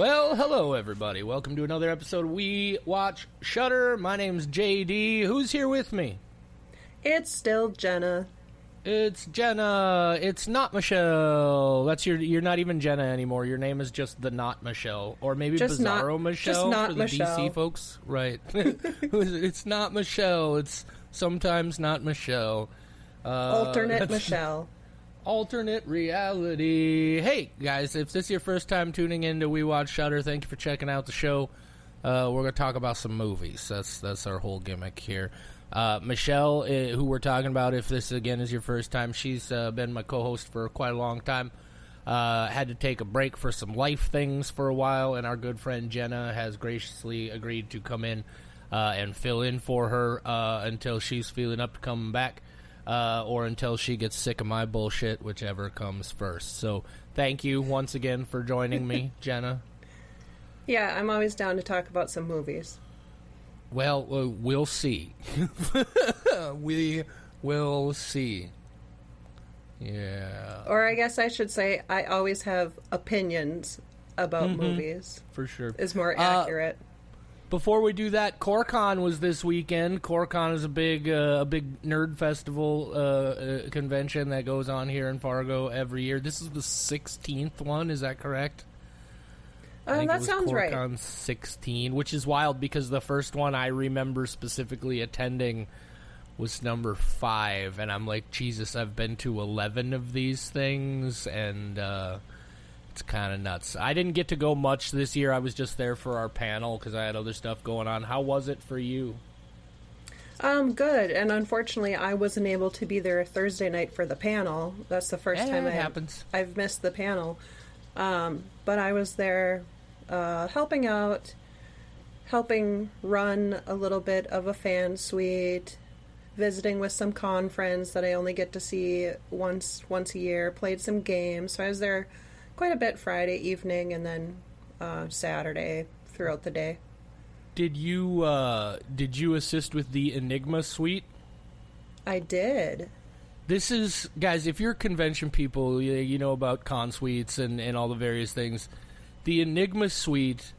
Well, hello everybody. Welcome to another episode of We Watch Shudder. My name's JD. Who's here with me? It's still Jenna. It's Jenna. It's not Michelle. That's you're not even Jenna anymore. Your name is just the Not Michelle. Or maybe just Bizarro Michelle just not for the Michelle. DC folks. Right. It's not Michelle. It's sometimes not Michelle. Alternate Michelle. Alternate reality. Hey, guys, if this is your first time tuning in to We Watch Shudder, thank you for checking out the show. We're going to talk about some movies. That's our whole gimmick here. Michelle, who we're talking about, if this, again, is your first time, she's been my co-host for quite a long time. Had to take a break for some life things for a while, and our good friend Jenna has graciously agreed to come in and fill in for her until she's feeling up to coming back. Or until she gets sick of my bullshit, whichever comes first. So, thank you once again for joining me, Jenna. Yeah, I'm always down to talk about some movies. Well, we'll see. We will see. Yeah. Or I guess I should say I always have opinions about movies. For sure. Is more accurate. Before we do that, CoreCon was this weekend. CoreCon is a big nerd festival convention that goes on here in Fargo every year. This is the 16th one, is that correct? That sounds right. CoreCon 16, which is wild because the first one I remember specifically attending was number 5, and I'm like, Jesus, I've been to 11 of these things, and it's kind of nuts. I didn't get to go much this year. I was just there for our panel because I had other stuff going on. How was it for you? Good. And unfortunately, I wasn't able to be there Thursday night for the panel. That's the first time I've missed the panel. But I was there helping out, helping run a little bit of a fan suite, visiting with some con friends that I only get to see once a year, played some games. So I was there quite a bit Friday evening and then Saturday throughout the day. Did you assist with the Enigma suite? I did. This is, guys, if you're convention people, you know about con suites and all the various things. The Enigma suite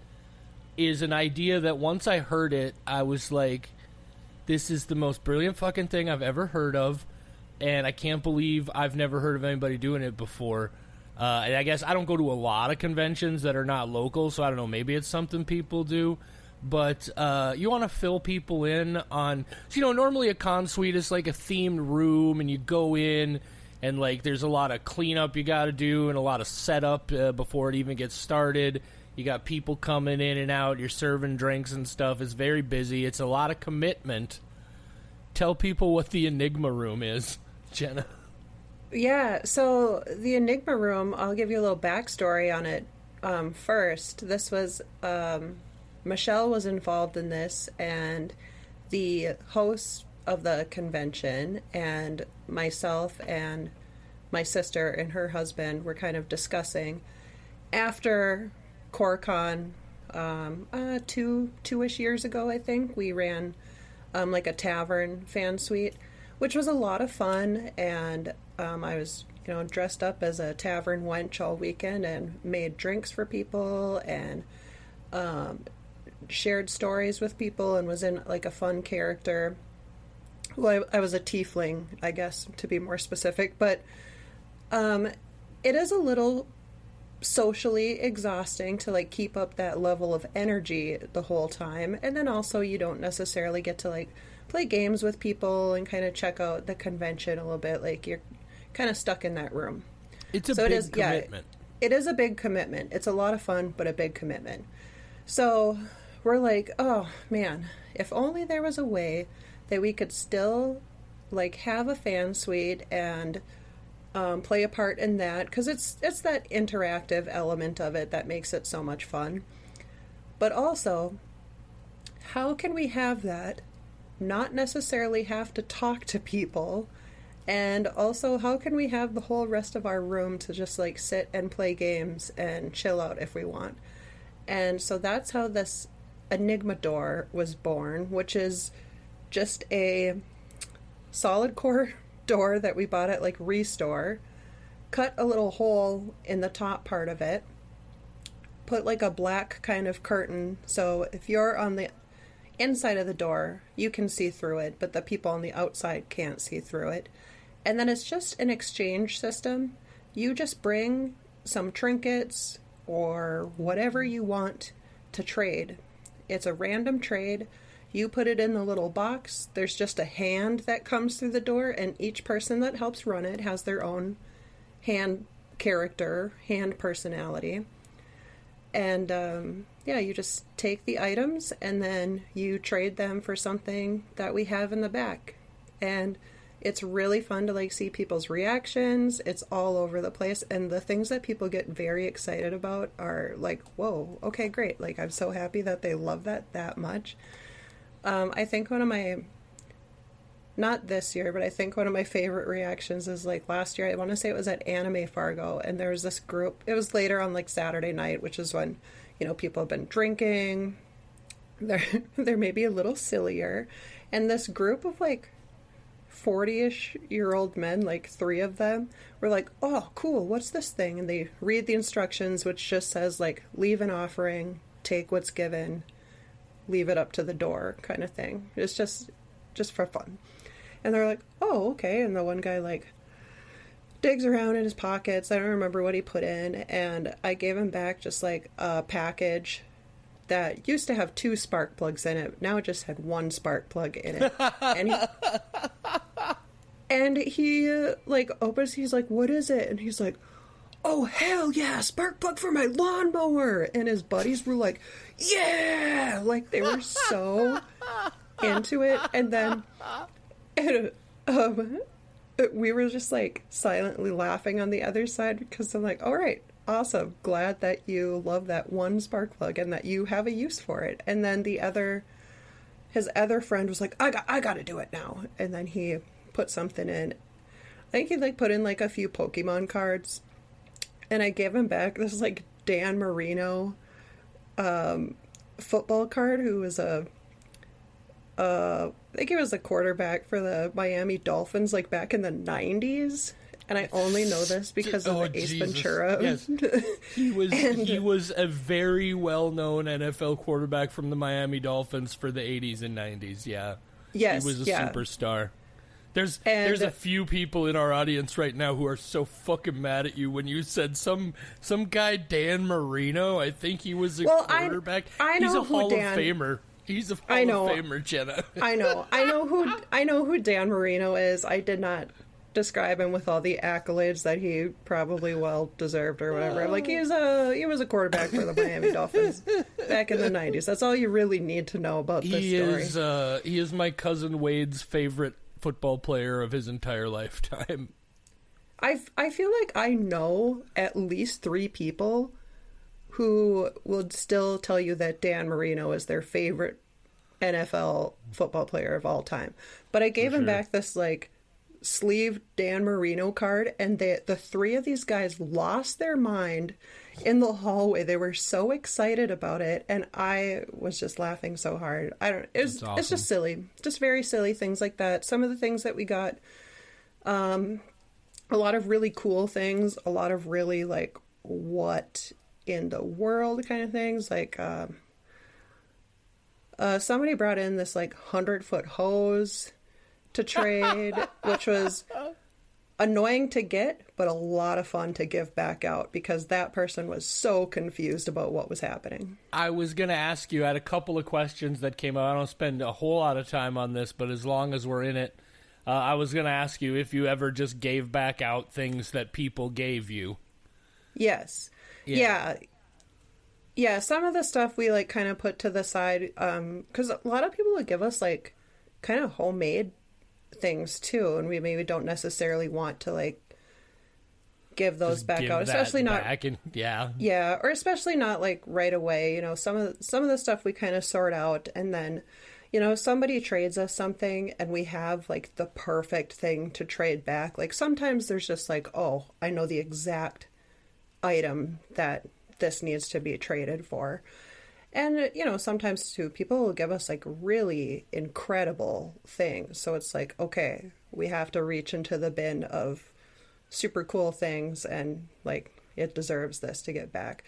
is an idea that once I heard it, I was like, this is the most brilliant fucking thing I've ever heard of, and I can't believe I've never heard of anybody doing it before. And I guess I don't go to a lot of conventions that are not local, so I don't know, maybe it's something people do. But you want to fill people in on... So, normally a con suite is like a themed room, and you go in, and like there's a lot of cleanup you got to do, and a lot of setup before it even gets started. You got people coming in and out, you're serving drinks and stuff. It's very busy. It's a lot of commitment. Tell people what the Enigma room is, Jenna. Yeah, so the Enigma room, I'll give you a little backstory on it first. This was, Michelle was involved in this, and the host of the convention and myself and my sister and her husband were kind of discussing after CoreCon two-ish years ago, I think, we ran like a tavern fan suite, which was a lot of fun, and I was, dressed up as a tavern wench all weekend and made drinks for people and shared stories with people and was in like a fun character. Well, I was a tiefling, I guess, to be more specific, but it is a little socially exhausting to like keep up that level of energy the whole time, and then also you don't necessarily get to like play games with people and kind of check out the convention a little bit. Like you're kind of stuck in that room. It's a big commitment. Yeah, it is a big commitment. It's a lot of fun, but a big commitment. So we're like, oh man, if only there was a way that we could still like have a fan suite and play a part in that, because it's that interactive element of it that makes it so much fun. But also, how can we have that, not necessarily have to talk to people, and also how can we have the whole rest of our room to just like sit and play games and chill out if we want? And so that's how this Enigma door was born, which is just a solid core door that we bought at like Restore, cut a little hole in the top part of it, put like a black kind of curtain, so if you're on the inside of the door, you can see through it, but the people on the outside can't see through it. And then it's just an exchange system. You just bring some trinkets or whatever you want to trade. It's a random trade. You put it in the little box. There's just a hand that comes through the door, and each person that helps run it has their own hand character, hand personality. And yeah, you just take the items and then you trade them for something that we have in the back. And it's really fun to like see people's reactions. It's all over the place. And the things that people get very excited about are like, whoa, okay, great. Like, I'm so happy that they love that much. I think one of my, not this year, but I think one of my favorite reactions is like last year, I want to say it was at Anime Fargo, and there was this group, it was later on like Saturday night, which is when, you know, people have been drinking, they're maybe a little sillier, and this group of like 40-ish year old men, like 3 of them, were like, oh, cool, what's this thing? And they read the instructions, which just says like, leave an offering, take what's given, leave it up to the door kind of thing. It's just for fun. And they're like, oh, okay. And the one guy like digs around in his pockets. I don't remember what he put in. And I gave him back just like a package that used to have 2 spark plugs in it. Now it just had 1 spark plug in it. And he like opens, he's like, what is it? And he's like, oh, hell yeah, spark plug for my lawnmower. And his buddies were like, yeah, like they were so into it. And then we were just like silently laughing on the other side, because I'm like, all right, awesome, glad that you love that 1 spark plug and that you have a use for it. And then his other friend was like, I gotta do it now. And then he put something in. I think he like put in like a few Pokemon cards. And I gave him back this like Dan Marino football card, who was I think he was a quarterback for the Miami Dolphins like back in the 90s. And I only know this because of the Ace Jesus. Ventura. Yes. He was a very well-known NFL quarterback from the Miami Dolphins for the 80s and 90s, yeah. Yes, he was a superstar. There's a few people in our audience right now who are so fucking mad at you when you said some guy Dan Marino. I think he was a quarterback. I know He's a who Hall Dan, of Famer. He's a Hall of Famer, Jenna. I know who Dan Marino is. I did not describe him with all the accolades that he probably well deserved or whatever. Like he was a quarterback for the Miami Dolphins back in the 90s. That's all you really need to know about this story. He is my cousin Wade's favorite football player of his entire lifetime. I feel like I know at least 3 people who would still tell you that Dan Marino is their favorite NFL football player of all time. But I gave him back this like sleeved Dan Marino card, and the 3 of these guys lost their mind in the hallway. They were so excited about it, and I was just laughing so hard. It's just silly, just very silly things like that. Some of the things that we got, a lot of really cool things, a lot of really like what in the world kind of things. Like somebody brought in this like 100-foot hose to trade, which was annoying to get, but a lot of fun to give back out, because that person was so confused about what was happening. I was going to ask you, I had a couple of questions that came up. I don't spend a whole lot of time on this, but as long as we're in it, I was going to ask you if you ever just gave back out things that people gave you. Yes. Yeah. Some of the stuff we like kind of put to the side, because a lot of people would give us like kind of homemade things too, and we maybe don't necessarily want to like give those just back out, especially not or especially not like right away. You know, some of the stuff we kind of sort out, and then, you know, somebody trades us something and we have like the perfect thing to trade back. Like sometimes there's just like, oh, I know the exact item that this needs to be traded for. And, you know, sometimes, too, people will give us, like, really incredible things. So it's like, okay, we have to reach into the bin of super cool things, and, like, it deserves this to get back.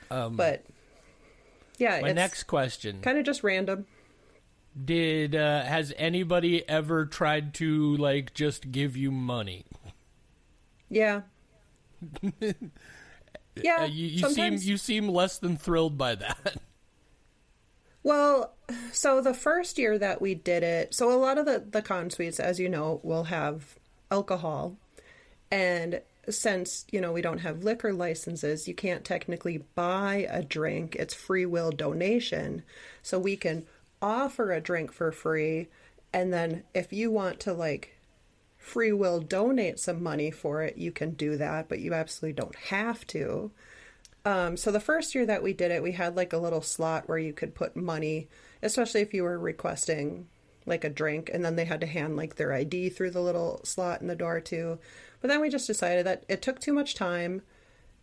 But yeah, my next question, kind of just random. Has anybody ever tried to like just give you money? Yeah. Yeah. You seem less than thrilled by that. Well, so the first year that we did it, so a lot of the con suites, as you know, will have alcohol. And since, you know, we don't have liquor licenses, you can't technically buy a drink. It's free will donation. So we can offer a drink for free. And then if you want to like free will donate some money for it, you can do that, but you absolutely don't have to. So the first year that we did it, we had like a little slot where you could put money, especially if you were requesting like a drink, and then they had to hand like their ID through the little slot in the door too. But then we just decided that it took too much time,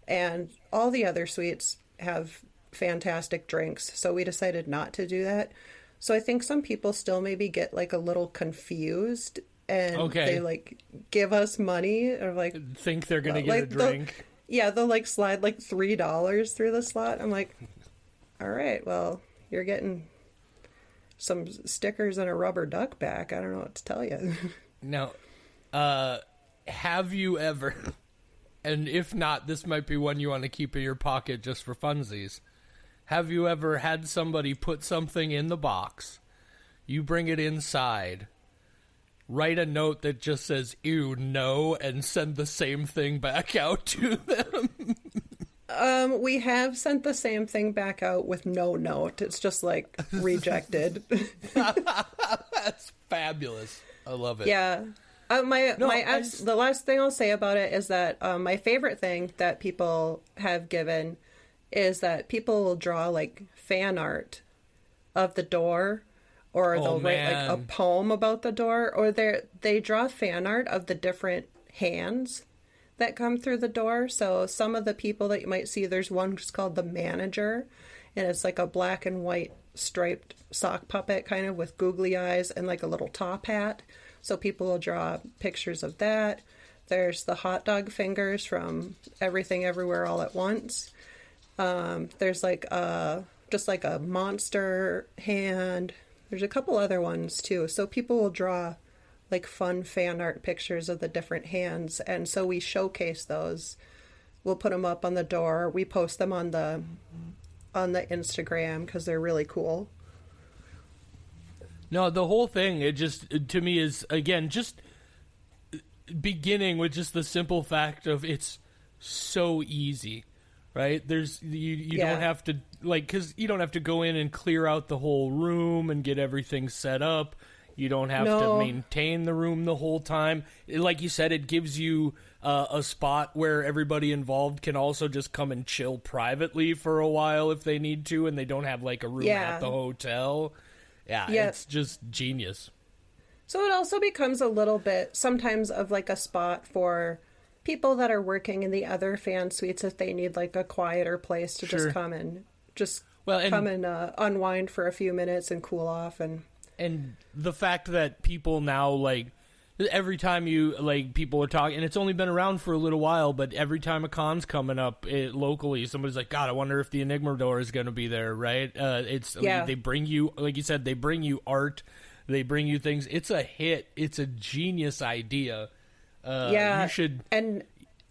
and all the other suites have fantastic drinks, so we decided not to do that. So I think some people still maybe get like a little confused, and they like give us money or like think they're gonna get a drink. They'll like slide like $3 through the slot. I'm like, all right, well, you're getting some stickers and a rubber duck back. I don't know what to tell you. Now, have you ever, and if not, this might be one you want to keep in your pocket just for funsies. Have you ever had somebody put something in the box, you bring it inside, write a note that just says, ew, no, and send the same thing back out to them? We have sent the same thing back out with no note. It's just like rejected. That's fabulous. I love it. Yeah. The last thing I'll say about it is that my favorite thing that people have given is that people will draw like fan art of the door, or they'll write like a poem about the door, or they draw fan art of the different hands that come through the door. So some of the people that you might see, there's one called the manager, and it's like a black and white striped sock puppet kind of with googly eyes and like a little top hat. So people will draw pictures of that. There's the hot dog fingers from Everything Everywhere All at Once. There's like just like a monster hand. There's a couple other ones too. So people will draw like fun fan art pictures of the different hands, and so we showcase those. We'll put them up on the door. We post them on the Instagram because they're really cool. No, the whole thing, it just, to me, is, again, just beginning with just the simple fact of it's so easy, right? There's, you don't have to, like, because you don't have to go in and clear out the whole room and get everything set up. You don't have to maintain the room the whole time. Like you said, it gives you a spot where everybody involved can also just come and chill privately for a while if they need to, and they don't have, like, a room at the hotel. Yeah, it's just genius. So it also becomes a little bit sometimes of like a spot for people that are working in the other fan suites if they need like a quieter place to just come and unwind for a few minutes and cool off. And the fact that people now, like, every time people are talking, and it's only been around for a little while, but every time a con's coming up locally, somebody's like, God, I wonder if the Enigma door is going to be there, right? They bring you, like you said, they bring you art, they bring you things. It's a hit. It's a genius idea. You should... And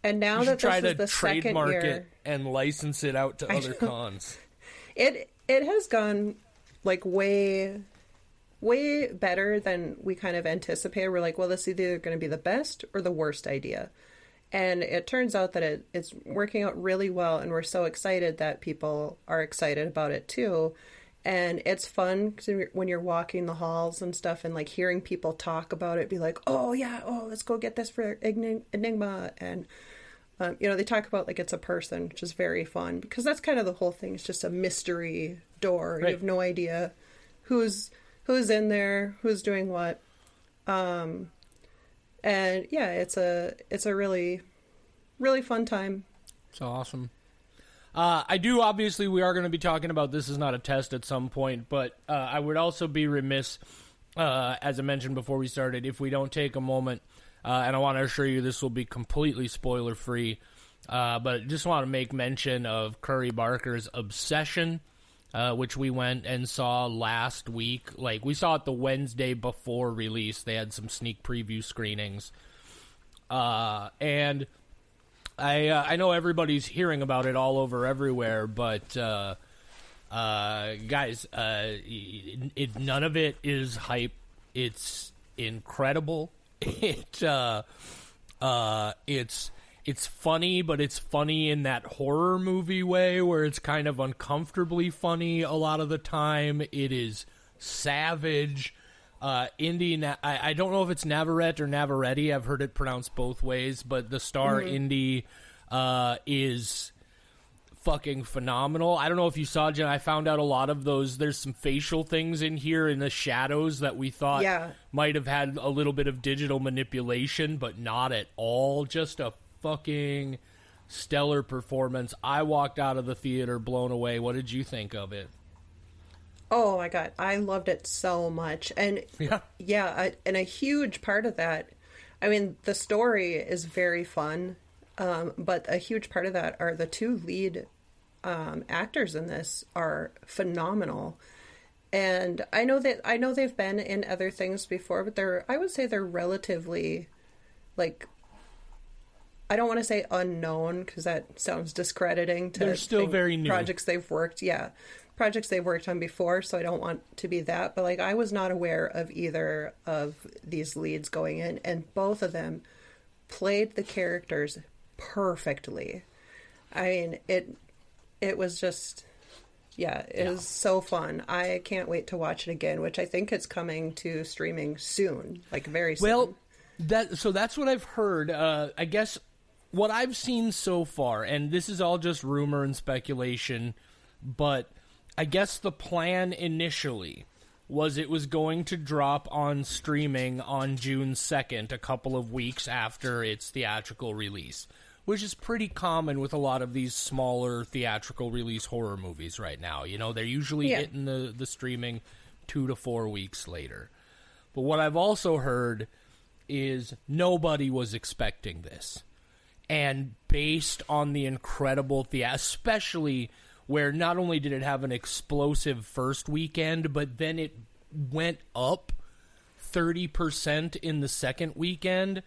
now that this is the second year... it and license it out to other cons. It has gone, like, way better than we kind of anticipated. We're like, well, this is either going to be the best or the worst idea. And it turns out that it's working out really well, and we're so excited that people are excited about it too. And it's fun because when you're walking the halls and stuff and like hearing people talk about it, be like, oh yeah, let's go get this for Enigma. And, they talk about like it's a person, which is very fun because that's kind of the whole thing. It's just a mystery door. Right. You have no idea who's in there, who's doing what. And yeah, it's a really, really fun time. It's awesome. We are going to be talking about This Is Not a Test at some point, but I would also be remiss, as I mentioned before we started, if we don't take a moment, and I want to assure you this will be completely spoiler-free, But just want to make mention of Curry Barker's Obsession, which we went and saw last week. Like, we saw it the Wednesday before release. They had some sneak preview screenings. And I know everybody's hearing about it all over everywhere, but guys, none of it is hype. It's incredible. It's funny, but it's funny in that horror movie way where it's kind of uncomfortably funny a lot of the time. It is savage. Indy, I don't know if it's Navarrete or Navarrete. I've heard it pronounced both ways, but the star Indy is fucking phenomenal. I don't know if you saw, Jen, I found out a lot of those. There's some facial things in here in the shadows that we thought might have had a little bit of digital manipulation, but not at all. Just a fucking stellar performance. I walked out of the theater blown away. What did you think of it? Oh my God, I loved it so much. And and a huge part of that, I mean, the story is very fun, but a huge part of that are the two lead actors in this are phenomenal. And I know they've been in other things before, but I would say they're relatively, like, I don't want to say unknown because that sounds discrediting to they're still very new projects they've worked on before, so I don't want to be that, but like, I was not aware of either of these leads going in, and both of them played the characters perfectly. I mean, it was just it was so fun. I can't wait to watch it again, which I think it's coming to streaming soon, like very soon. Well, that's what I've heard. I guess what I've seen so far, and this is all just rumor and speculation, but I guess the plan initially was it was going to drop on streaming on June 2nd, a couple of weeks after its theatrical release, which is pretty common with a lot of these smaller theatrical release horror movies right now. You know, they're usually hitting the streaming 2 to 4 weeks later. But what I've also heard is nobody was expecting this. And based on the incredible especially where not only did it have an explosive first weekend, but then it went up 30% in the second weekend,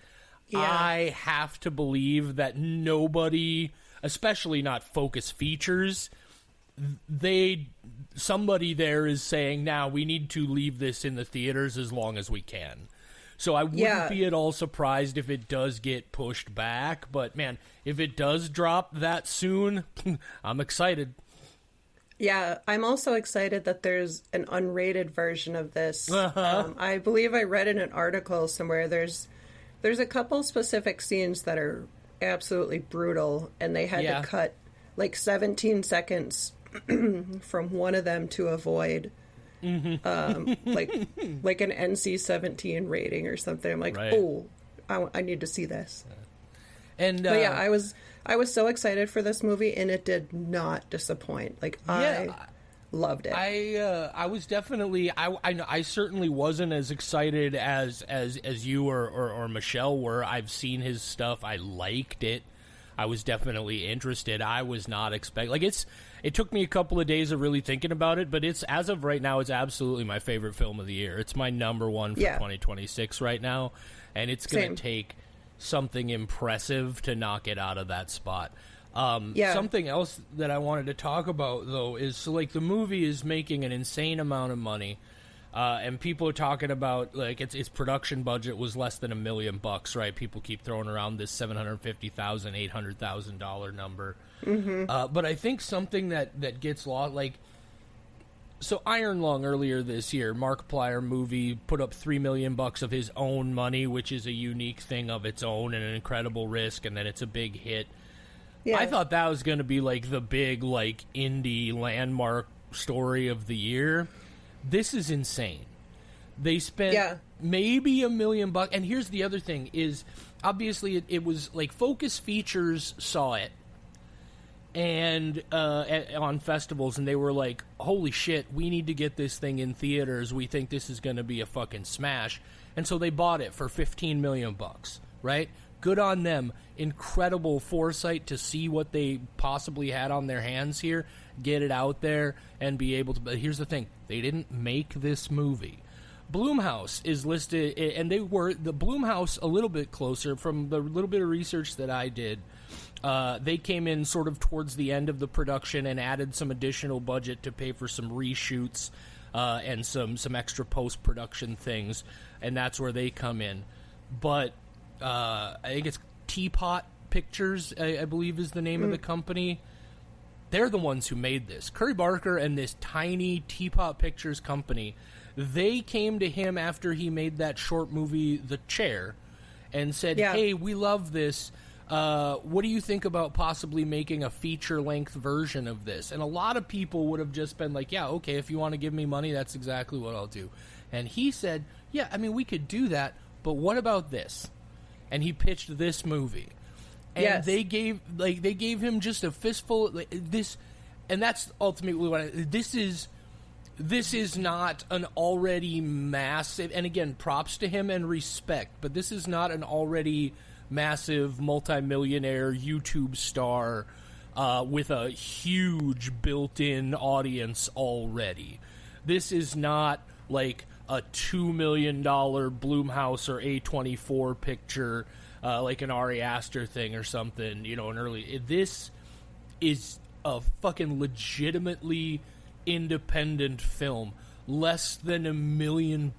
I have to believe that nobody, especially not Focus Features, somebody there is saying, now we need to leave this in the theaters as long as we can. So I wouldn't be at all surprised if it does get pushed back. But, man, if it does drop that soon, I'm excited. Yeah, I'm also excited that there's an unrated version of this. I believe I read in an article somewhere there's a couple specific scenes that are absolutely brutal, and they had to cut like 17 seconds from one of them to avoid like an NC-17 rating or something. I'm like, I need to see this. And but yeah, I was so excited for this movie, and it did not disappoint. Like, I loved it. I was definitely I certainly wasn't as excited as you or Michelle were. I've seen his stuff. I liked it. I was definitely interested. I was not expecting, like, it took me a couple of days of really thinking about it, but it's, as of right now, it's absolutely my favorite film of the year. It's my number one for 2026 right now, and it's going to take something impressive to knock it out of that spot. Something else that I wanted to talk about, though, is, so, like, the movie is making an insane amount of money, and people are talking about, like, its production budget was less than $1 million, right? People keep throwing around this $750,000, $800,000 number. But I think something that gets lost, like, so Iron Lung earlier this year, Markiplier movie, put up $3 million of his own money, which is a unique thing of its own and an incredible risk, and then it's a big hit. I thought that was going to be, like, the big, like, indie landmark story of the year. This is insane. They spent maybe $1 million, and here's the other thing is, obviously it was like Focus Features saw it and on festivals, and they were like, holy shit, we need to get this thing in theaters. We think this is going to be a fucking smash. And so they bought it for $15 million, right? good on them. Incredible foresight to see what they possibly had on their hands here, get it out there, and be able to. But here's the thing: they didn't make this movie. Blumhouse is listed, and they were the Blumhouse a little bit closer from the little bit of research that I did. They came in sort of towards the end of the production and added some additional budget to pay for some reshoots and some extra post-production things, and that's where they come in. But I think it's Teapot Pictures, I believe is the name of the company. They're the ones who made this. Curry Barker and this tiny Teapot Pictures company, they came to him after he made that short movie, The Chair, and said, hey, we love this. What do you think about possibly making a feature-length version of this? And a lot of people would have just been like, yeah, okay, if you want to give me money, that's exactly what I'll do. And he said, yeah, I mean, we could do that, but what about this? And he pitched this movie. And they gave him just a fistful this, and that's ultimately what this is not an already massive, and again, props to him and respect, but this is not an already massive multimillionaire YouTube star with a huge built-in audience already. This is not like a $2 million Blumhouse or A24 picture, like an Ari Aster thing or something, an early. This is a fucking legitimately independent film, less than $1 million,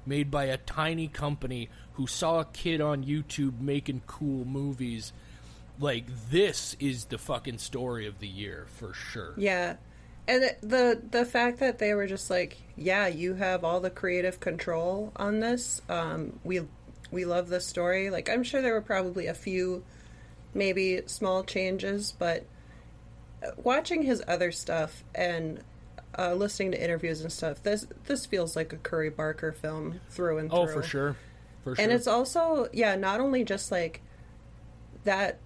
made by a tiny company who saw a kid on YouTube making cool movies. Like, this is the fucking story of the year for sure. Yeah. And the fact that they were just like, yeah, you have all the creative control on this. We love this story. Like, I'm sure there were probably a few maybe small changes, but watching his other stuff and listening to interviews and stuff, this feels like a Curry Barker film through and through. Oh, for sure. And it's also, not only just like that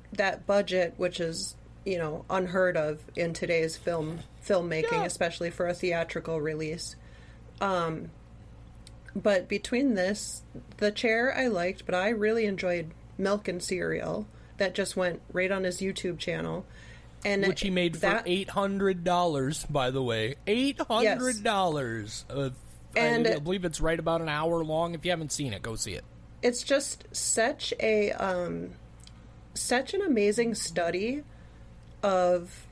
budget, which is, unheard of in today's filmmaking, especially for a theatrical release. But between this, The Chair I liked, but I really enjoyed Milk and Cereal. That just went right on his YouTube channel. And which he made for $800, by the way. $800. Yes. And I believe it's right about an hour long. If you haven't seen it, go see it. It's just such an amazing study of,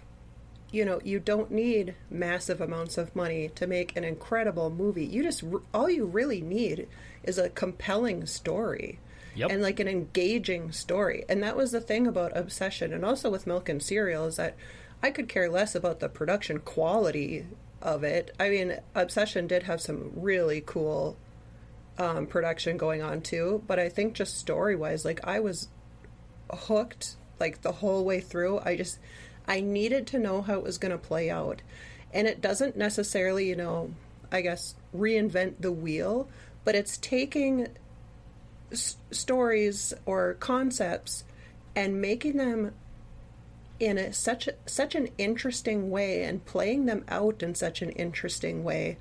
you don't need massive amounts of money to make an incredible movie. All you really need is a compelling story. Yep. And like an engaging story. And that was the thing about Obsession, and also with Milk and Cereal, is that I could care less about the production quality of it. I mean, Obsession did have some really cool production going on too, but I think just story-wise, like, I was hooked like the whole way through. I needed to know how it was going to play out. And it doesn't necessarily, I guess, reinvent the wheel, but it's taking stories or concepts and making them in such an interesting way and playing them out in such an interesting way.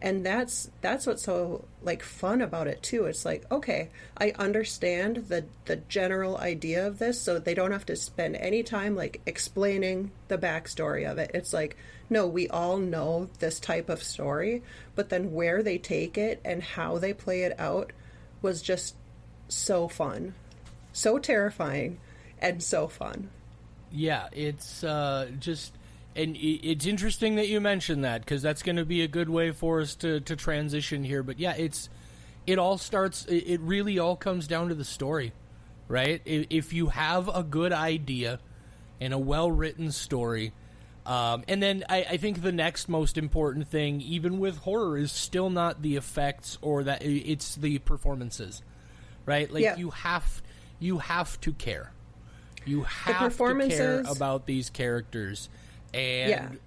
And that's what's so like fun about it too. It's like, okay, I understand the general idea of this, so they don't have to spend any time like explaining the backstory of it. It's like, no, we all know this type of story, but then where they take it and how they play it out was just so fun, so terrifying, and so fun. Yeah, it's just, and it's interesting that you mentioned that, because that's going to be a good way for us to transition here. But yeah, it all starts, it really all comes down to the story, right? If you have a good idea and a well-written story, and then I think the next most important thing, even with horror, is still not the effects or that, it's the performances. Right? Like, you have to care. You have to care about these characters. And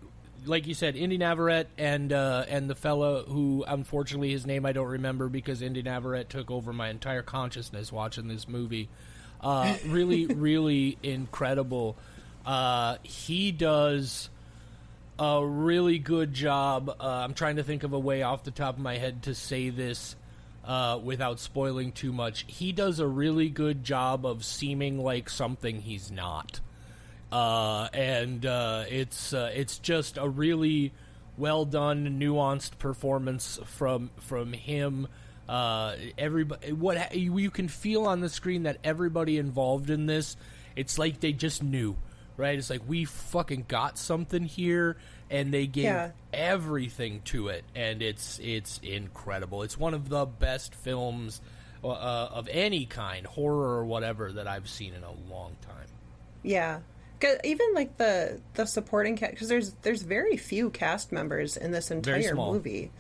like you said, Indy Navarrete and the fella who, unfortunately, his name I don't remember because Indy Navarrete took over my entire consciousness watching this movie. Really, really incredible. He does a really good job. I'm trying to think of a way off the top of my head to say this. without spoiling too much, he does a really good job of seeming like something he's not. It's just a really well done, nuanced performance from him. Everybody, you can feel on the screen that everybody involved in this, it's like they just knew, right? It's like, we fucking got something here, and they gave everything to it, and it's incredible. It's one of the best films of any kind, horror or whatever, that I've seen in a long time. Yeah. 'Cause even like the supporting cast, because there's very few cast members in this entire movie.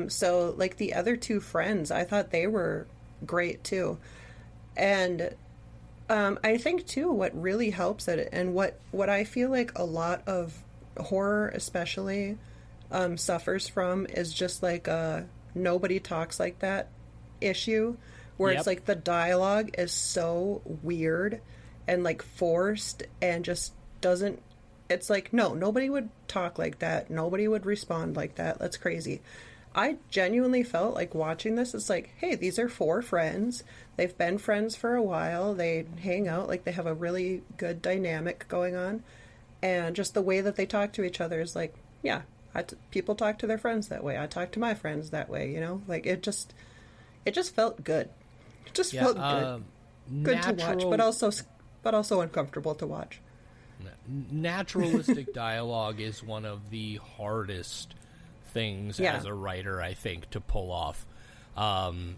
So like the other two friends, I thought they were great too. And I think too what really helps it, and what I feel like a lot of horror especially suffers from, is just like nobody talks like that issue, where it's like the dialogue is so weird and like forced and just doesn't, it's like, no, nobody would talk like that, nobody would respond like that, that's crazy. I genuinely felt like watching this, it's like, hey, these are four friends, they've been friends for a while, they hang out, like they have a really good dynamic going on, and just the way that they talk to each other is like, yeah, people talk to their friends that way, I talk to my friends that way, you know, like it just felt good. It just felt good to watch, but also uncomfortable to watch. Naturalistic dialogue is one of the hardest things as a writer, I think, to pull off.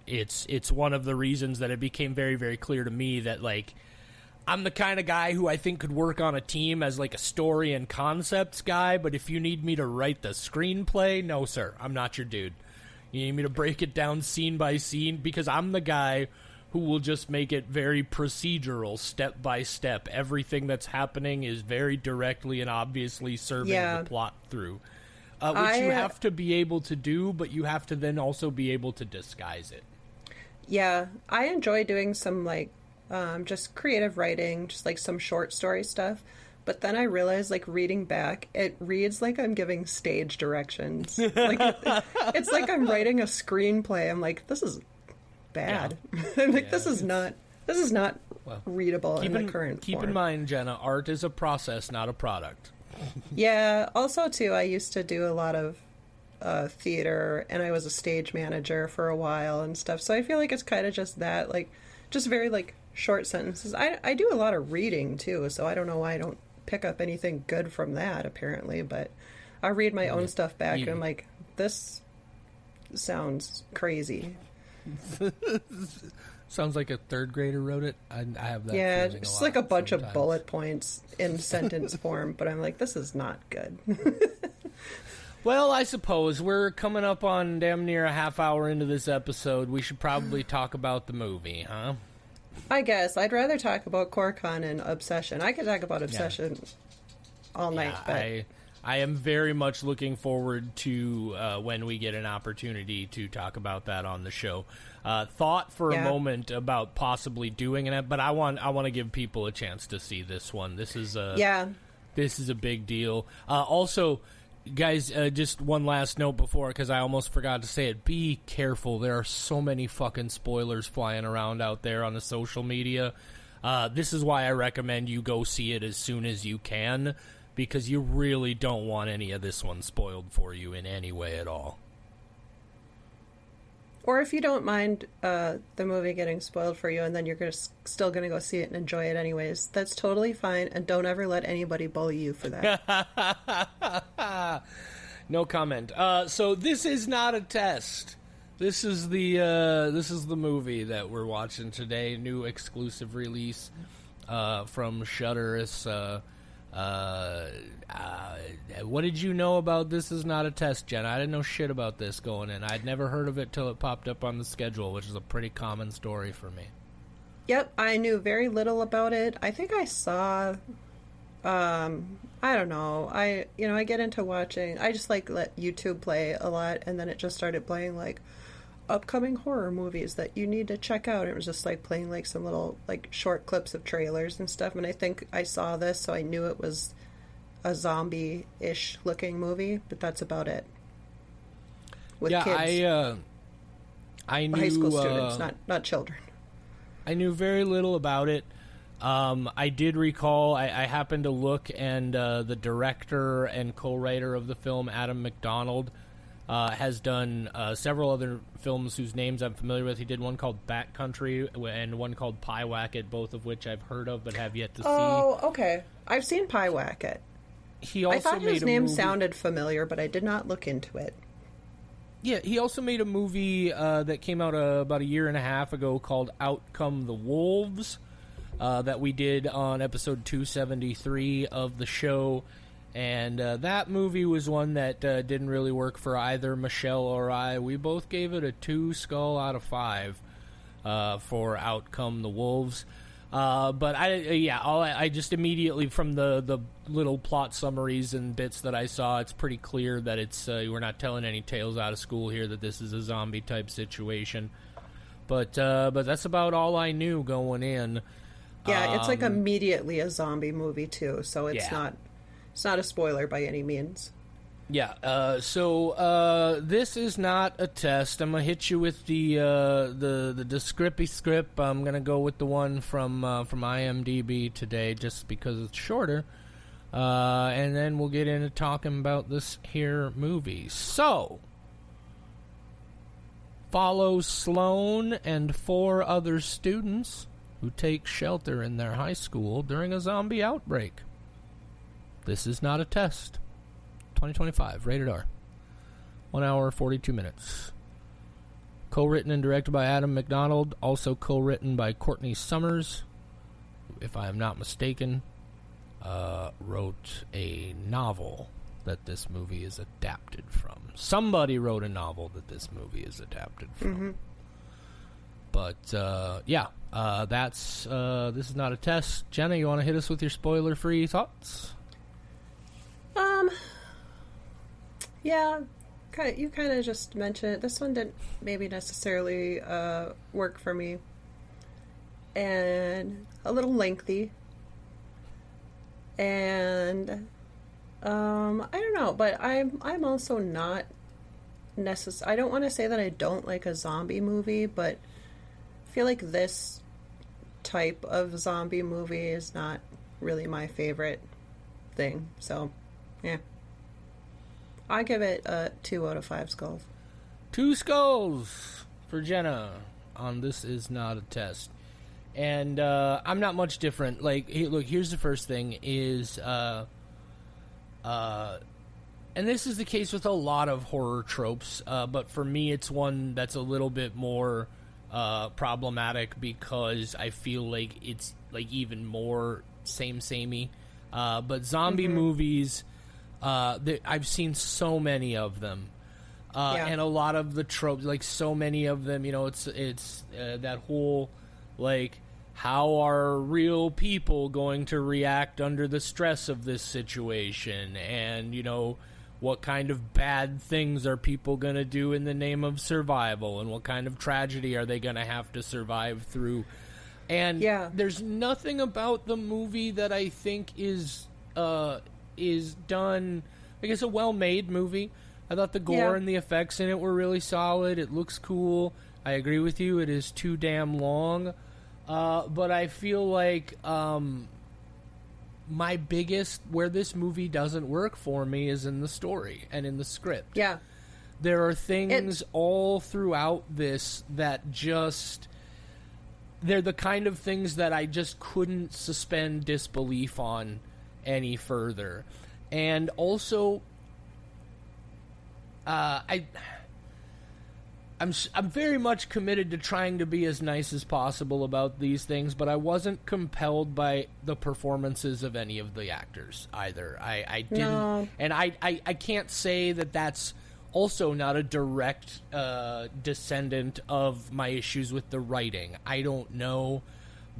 It's one of the reasons that it became very, very clear to me that, like, I'm the kind of guy who I think could work on a team as, like, a story and concepts guy, but if you need me to write the screenplay, no, sir, I'm not your dude. You need me to break it down scene by scene, because I'm the guy who will just make it very procedural, step by step. Everything that's happening is very directly and obviously serving the plot through. Which you have to be able to do, but you have to then also be able to disguise it. Yeah, I enjoy doing some, like, just creative writing, just, like, some short story stuff. But then I realized, like, reading back, it reads like I'm giving stage directions. Like, it's like I'm writing a screenplay. I'm like, this is bad. Yeah. I'm like, this is not readable in the current form. Keep in mind, Jenna, art is a process, not a product. Yeah. Also, too, I used to do a lot of theater, and I was a stage manager for a while and stuff. So I feel like it's kind of just that, like, just very, like, short sentences. I do a lot of reading, too, so I don't know why I don't pick up anything good from that, apparently. But I read my own stuff back, and I'm like, this sounds crazy. Sounds like a third grader wrote it. I have that. Yeah, it's just like a bunch of bullet points in sentence form, but I'm like, this is not good. Well, I suppose we're coming up on damn near a half hour into this episode. We should probably talk about the movie, huh? I guess. I'd rather talk about Corcon and Obsession. I could talk about Obsession all night, but I am very much looking forward to when we get an opportunity to talk about that on the show. Thought for a moment about possibly doing it, but I want to give people a chance to see this one. This is a big deal. Also, guys, just one last note before, because I almost forgot to say it. Be careful. There are so many fucking spoilers flying around out there on the social media. This is why I recommend you go see it as soon as you can, because you really don't want any of this one spoiled for you in any way at all. Or if you don't mind the movie getting spoiled for you, and then you're still going to go see it and enjoy it anyways, that's totally fine, and don't ever let anybody bully you for that. No comment. So this is not a test. This is the movie that we're watching today. New exclusive release from Shudder. It's what did you know about This Is Not a Test, Jen? I didn't know shit about this going in. I'd never heard of it till it popped up on the schedule, which is a pretty common story for me. Yep, I knew very little about it. I think I saw, I don't know. I get into watching, I just like let YouTube play a lot, and then it just started playing like upcoming horror movies that you need to check out. It was just like playing like some little like short clips of trailers and stuff, and I think I saw this, so I knew it was a zombie-ish looking movie, but that's about it. With kids. I knew high school students, not children. I knew very little about it. I did recall, I happened to look, and the director and co-writer of the film, Adam McDonald, has done several other films whose names I'm familiar with. He did one called Backcountry and one called Pyewacket, both of which I've heard of but have yet to see. Oh, okay. I've seen Pyewacket. He also I thought made his name sounded familiar, but I did not look into it. Yeah, he also made a movie that came out about a year and a half ago called Out Come the Wolves that we did on episode 273 of the show. And that movie was one that didn't really work for either Michelle or I. We both gave it a 2 skull out of 5 for Out Come the Wolves. But I just immediately, from the little plot summaries and bits that I saw, it's pretty clear that it's we're not telling any tales out of school here, that this is a zombie type situation. But that's about all I knew going in. Yeah, it's like immediately a zombie movie too, so it's not a spoiler by any means. Yeah, so this is not a test. I'm gonna hit you with the scrippy script. I'm gonna go with the one from IMDb today, just because it's shorter, and then we'll get into talking about this here movie. So, follow Sloan and 4 other students who take shelter in their high school during a zombie outbreak. This is not a test. 2025, rated R. 1 hour, 42 minutes. Co-written and directed by Adam McDonald. Also co-written by Courtney Summers, who, if I am not mistaken, wrote a novel that this movie is adapted from. Somebody wrote a novel that this movie is adapted from. Mm-hmm. But, this is not a test. Jenna, you want to hit us with your spoiler-free thoughts? Yeah, you kind of just mentioned it. This one didn't maybe necessarily work for me. And a little lengthy. And I don't know, but I'm also not I don't want to say that I don't like a zombie movie, but I feel like this type of zombie movie is not really my favorite thing. So, yeah. I give it a 2 out of 5 skulls. 2 skulls for Jenna on This Is Not a Test. And I'm not much different. Like, hey, look, here's the first thing is, and this is the case with a lot of horror tropes, but for me it's one that's a little bit more problematic because I feel like it's like even more samey. But zombie movies, I've seen so many of them, and a lot of the tropes, like so many of them, you know, it's that whole like, how are real people going to react under the stress of this situation, and you know, what kind of bad things are people going to do in the name of survival, and what kind of tragedy are they going to have to survive through. And there's nothing about the movie that I think is done. Like, it's a well-made movie. I thought the gore and the effects in it were really solid. It looks cool. I agree with you. It is too damn long. But I feel like my biggest, where this movie doesn't work for me, is in the story and in the script. Yeah. There are things all throughout this that just... They're the kind of things that I just couldn't suspend disbelief on any further. And also, I'm very much committed to trying to be as nice as possible about these things, but I wasn't compelled by the performances of any of the actors either. I didn't, no. And I can't say that that's also not a direct descendant of my issues with the writing. I don't know,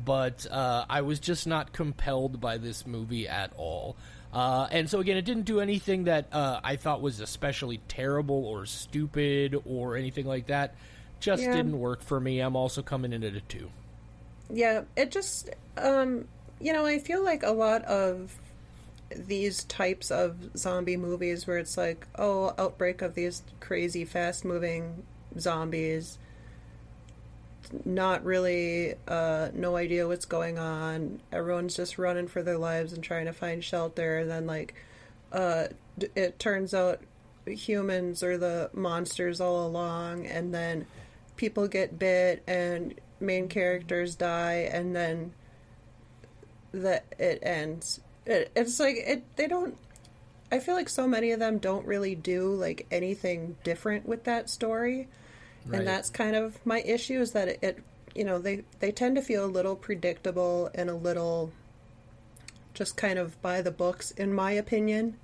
but I was just not compelled by this movie at all. And so, again, it didn't do anything that I thought was especially terrible or stupid or anything like that. Just didn't work for me. I'm also coming in at a 2. Yeah, it just, I feel like a lot of these types of zombie movies where it's like, oh, outbreak of these crazy fast-moving zombies, not really no idea what's going on. Everyone's just running for their lives and trying to find shelter, and then like it turns out humans are the monsters all along, and then people get bit and main characters die, and then it ends. It's like they don't. I feel like so many of them don't really do like anything different with that story. Right. And that's kind of my issue, is that it they tend to feel a little predictable and a little just kind of by the books, in my opinion.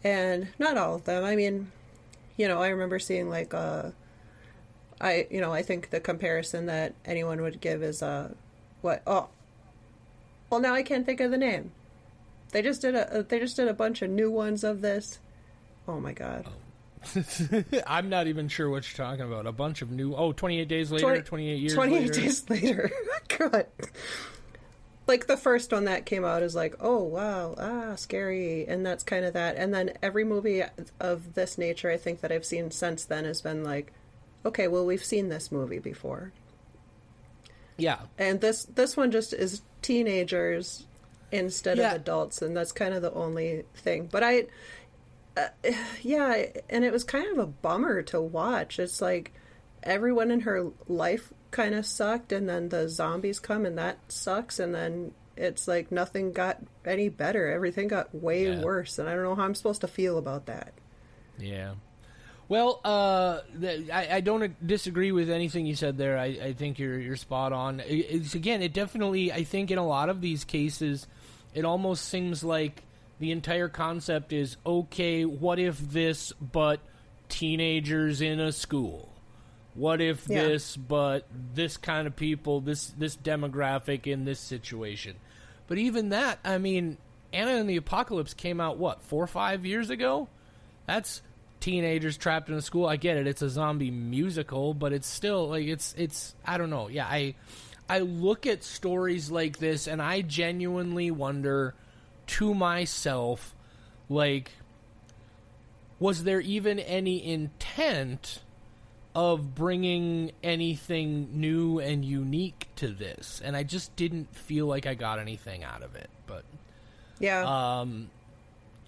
And not all of them. I mean, I remember seeing like I think the comparison that anyone would give is well, now I can't think of the name. They just did a bunch of new ones of this. Oh my god. I'm not even sure what you're talking about. A bunch of new... 28 days later, 28 years 28 later. days later. God. Like, the first one that came out is like, oh, wow, scary. And that's kind of that. And then every movie of this nature, I think, that I've seen since then has been like, okay, well, we've seen this movie before. Yeah. And this one just is teenagers instead of adults, and that's kind of the only thing. But and it was kind of a bummer to watch. It's like everyone in her life kind of sucked, and then the zombies come and that sucks, and then it's like nothing got any better. Everything got way worse, and I don't know how I'm supposed to feel about that. Yeah. Well, I don't disagree with anything you said there. I think you're spot on. It definitely, I think in a lot of these cases, it almost seems like the entire concept is, okay, what if this, but teenagers in a school? What if this, but this kind of people, this demographic in this situation? But even that, I mean, Anna and the Apocalypse came out, 4 or 5 years ago? That's teenagers trapped in a school. I get it, it's a zombie musical, but it's still, like, it's I don't know. Yeah, I look at stories like this, and I genuinely wonder to myself, like, was there even any intent of bringing anything new and unique to this? And I just didn't feel like I got anything out of it. But yeah.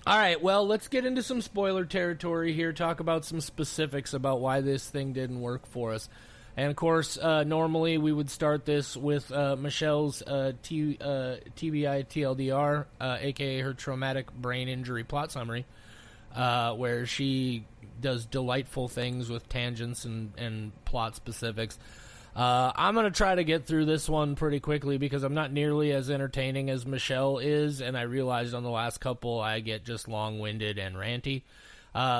All right, well, let's get into some spoiler territory here, talk about some specifics about why this thing didn't work for us. And, of course, normally we would start this with Michelle's TBI TLDR, a.k.a. her traumatic brain injury plot summary, where she does delightful things with tangents and plot specifics. I'm going to try to get through this one pretty quickly because I'm not nearly as entertaining as Michelle is, and I realized on the last couple I get just long-winded and ranty.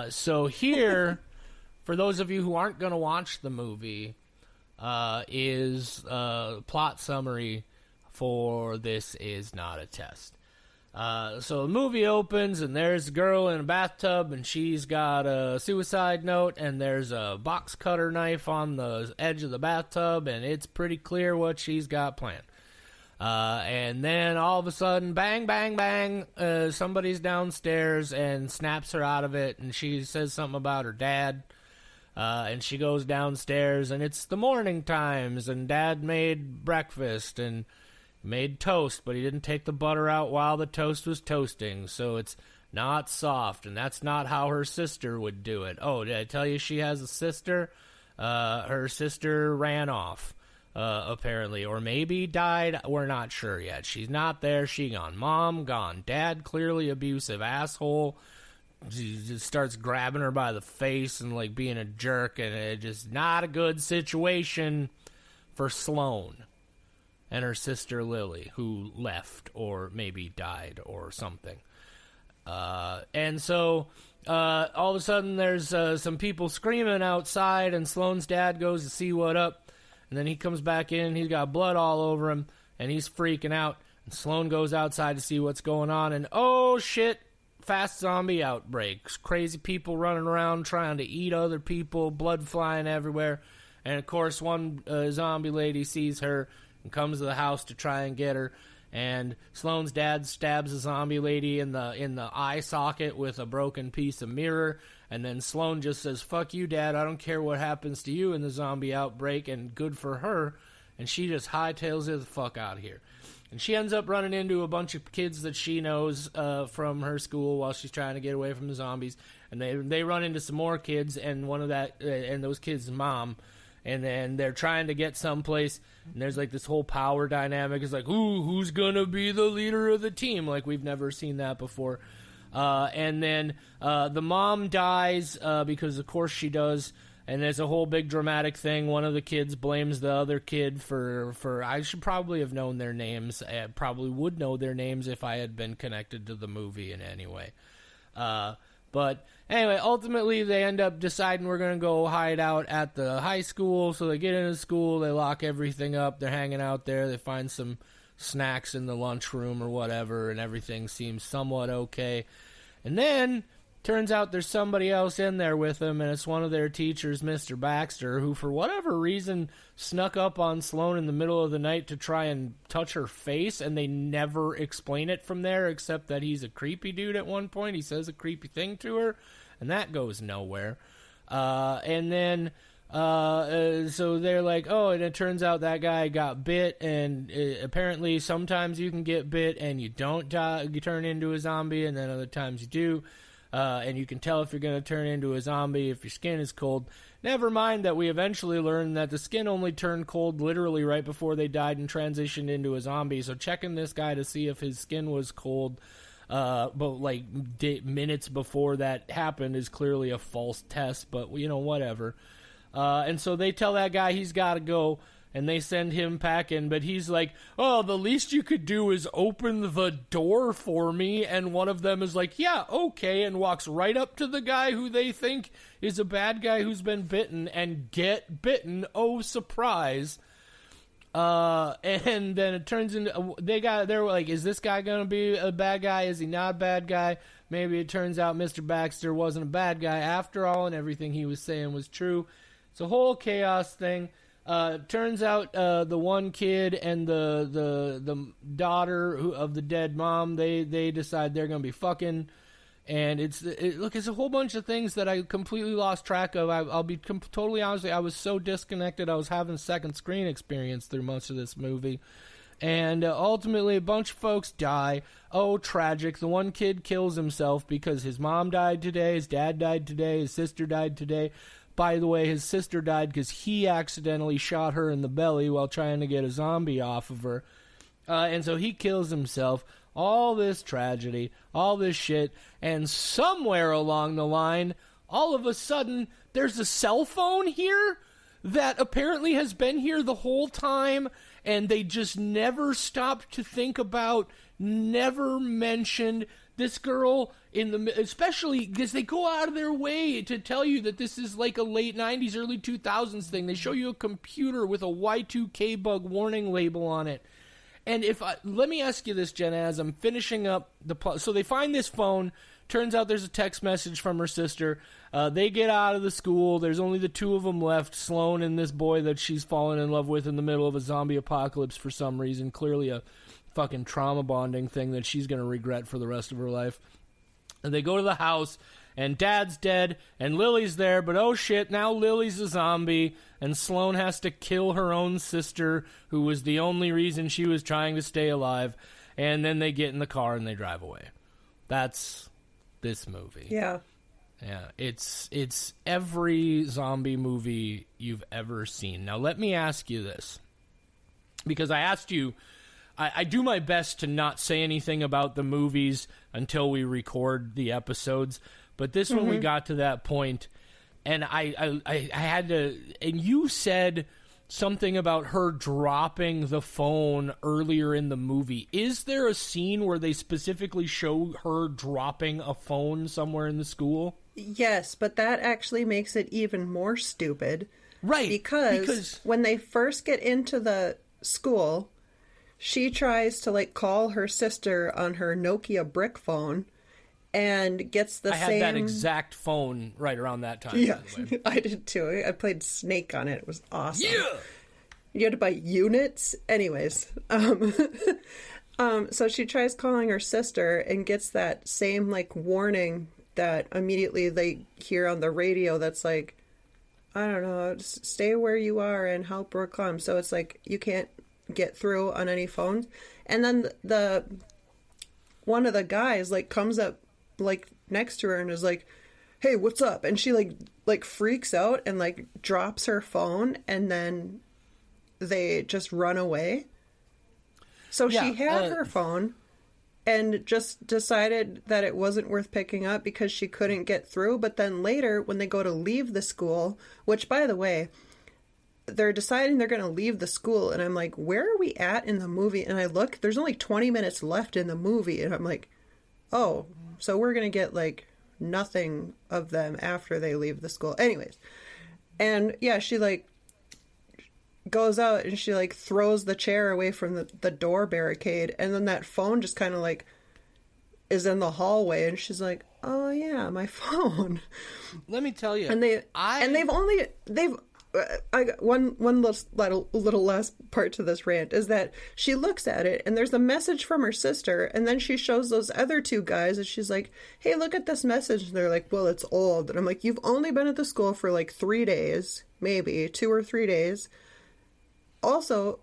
So here, for those of you who aren't going to watch the movie, is plot summary for This Is Not a Test. So the movie opens, and there's a girl in a bathtub, and she's got a suicide note, and there's a box cutter knife on the edge of the bathtub, and it's pretty clear what she's got planned. And then all of a sudden, bang, bang, bang, somebody's downstairs and snaps her out of it, and she says something about her dad. And she goes downstairs, and it's the morning times, and Dad made breakfast and made toast, but he didn't take the butter out while the toast was toasting, so it's not soft, and that's not how her sister would do it. Oh, did I tell you she has a sister? Her sister ran off, apparently, or maybe died. We're not sure yet. She's not there. She gone. Mom gone. Dad, clearly abusive asshole. She just starts grabbing her by the face and, like, being a jerk, and it's just not a good situation for Sloane and her sister Lily, who left or maybe died or something. And so all of a sudden there's some people screaming outside, and Sloane's dad goes to see what up, and then he comes back in, he's got blood all over him, and he's freaking out, and Sloane goes outside to see what's going on, and oh shit, fast zombie outbreaks. Crazy people running around trying to eat other people, blood flying everywhere. And, of course, one zombie lady sees her and comes to the house to try and get her. And Sloane's dad stabs the zombie lady in the eye socket with a broken piece of mirror. And then Sloane just says, fuck you, Dad, I don't care what happens to you in the zombie outbreak, and good for her. And she just hightails it the fuck out of here. And she ends up running into a bunch of kids that she knows from her school while she's trying to get away from the zombies. And they run into some more kids, and and those kids' mom. And then they're trying to get someplace, and there's like this whole power dynamic. It's like, ooh, who's gonna be the leader of the team? Like, we've never seen that before. And then the mom dies because, of course, she does. And there's a whole big dramatic thing. One of the kids blames the other kid for I should probably have known their names. I probably would know their names if I had been connected to the movie in any way. But anyway, ultimately they end up deciding we're going to go hide out at the high school. So they get into school, they lock everything up, they're hanging out there, they find some snacks in the lunchroom or whatever, and everything seems somewhat okay. And then turns out there's somebody else in there with them, and it's one of their teachers, Mr. Baxter, who for whatever reason snuck up on Sloane in the middle of the night to try and touch her face, and they never explain it from there except that he's a creepy dude at one point. He says a creepy thing to her, and that goes nowhere. And then so they're like, oh, and it turns out that guy got bit, and apparently sometimes you can get bit and you don't die, you turn into a zombie, and then other times you do. And you can tell if you're going to turn into a zombie if your skin is cold. Never mind that we eventually learned that the skin only turned cold literally right before they died and transitioned into a zombie. So checking this guy to see if his skin was cold, but like minutes before that happened is clearly a false test. But, you know, whatever. And so they tell that guy he's got to go. And they send him packing, but he's like, oh, the least you could do is open the door for me. And one of them is like, yeah, okay, and walks right up to the guy who they think is a bad guy who's been bitten and get bitten. Oh, surprise. And then it turns into, they're like, is this guy going to be a bad guy? Is he not a bad guy? Maybe it turns out Mr. Baxter wasn't a bad guy after all, and everything he was saying was true. It's a whole chaos thing. Turns out the one kid and the daughter of the dead mom, they decide they're going to be fucking, and it's a whole bunch of things that I completely lost track of. I'll be totally honest with you, I was so disconnected. I was having second screen experience through much of this movie, and ultimately a bunch of folks die. Oh, tragic. The one kid kills himself because his mom died today, his dad died today, his sister died today. By the way, his sister died because he accidentally shot her in the belly while trying to get a zombie off of her. And so he kills himself. All this tragedy, all this shit. And somewhere along the line, all of a sudden, there's a cell phone here that apparently has been here the whole time. And they just never stopped to think about, never mentioned this girl especially because they go out of their way to tell you that this is like a late 90s, early 2000s thing. They show you a computer with a Y2K bug warning label on it. And let me ask you this, Jenna, as I'm finishing up so they find this phone. Turns out there's a text message from her sister. They get out of the school. There's only the two of them left, Sloane and this boy that she's fallen in love with in the middle of a zombie apocalypse for some reason. Clearly a fucking trauma bonding thing that she's going to regret for the rest of her life. And they go to the house, and Dad's dead, and Lily's there, but oh shit, now Lily's a zombie, and Sloane has to kill her own sister, who was the only reason she was trying to stay alive, and then they get in the car and they drive away. That's this movie. Yeah. Yeah, it's every zombie movie you've ever seen. Now, let me ask you this, because I asked you, I do my best to not say anything about the movies until we record the episodes, but this one we got to that point, and I had to, and you said something about her dropping the phone earlier in the movie. Is there a scene where they specifically show her dropping a phone somewhere in the school? Yes, but that actually makes it even more stupid. Right. Because when they first get into the school, she tries to, like, call her sister on her Nokia brick phone and gets the same... I had that exact phone right around that time. Yeah, I did too. I played Snake on it. It was awesome. Yeah! You had to buy units? Anyways. So she tries calling her sister and gets that same, like, warning that immediately they hear on the radio that's like, I don't know, stay where you are and help will come. So it's like you can't get through on any phones. And then the one of the guys like comes up like next to her and is like, hey, what's up? And she like freaks out and like drops her phone, and then they just run away. So she had her phone and just decided that it wasn't worth picking up because she couldn't get through. But then later, when they go to leave the school, which, by the way, they're deciding they're going to leave the school. And I'm like, where are we at in the movie? And I look, there's only 20 minutes left in the movie. And I'm like, oh, so we're going to get like nothing of them after they leave the school. Anyways. And yeah, she like goes out and she like throws the chair away from the door barricade, and then that phone just kind of like is in the hallway, and she's like, oh yeah, my phone. Let me tell you, one little last part to this rant is that she looks at it and there's a message from her sister, and then she shows those other two guys and she's like, hey, look at this message, and they're like, well, it's old. And I'm like, you've only been at the school for like 3 days, maybe 2 or 3 days. Also,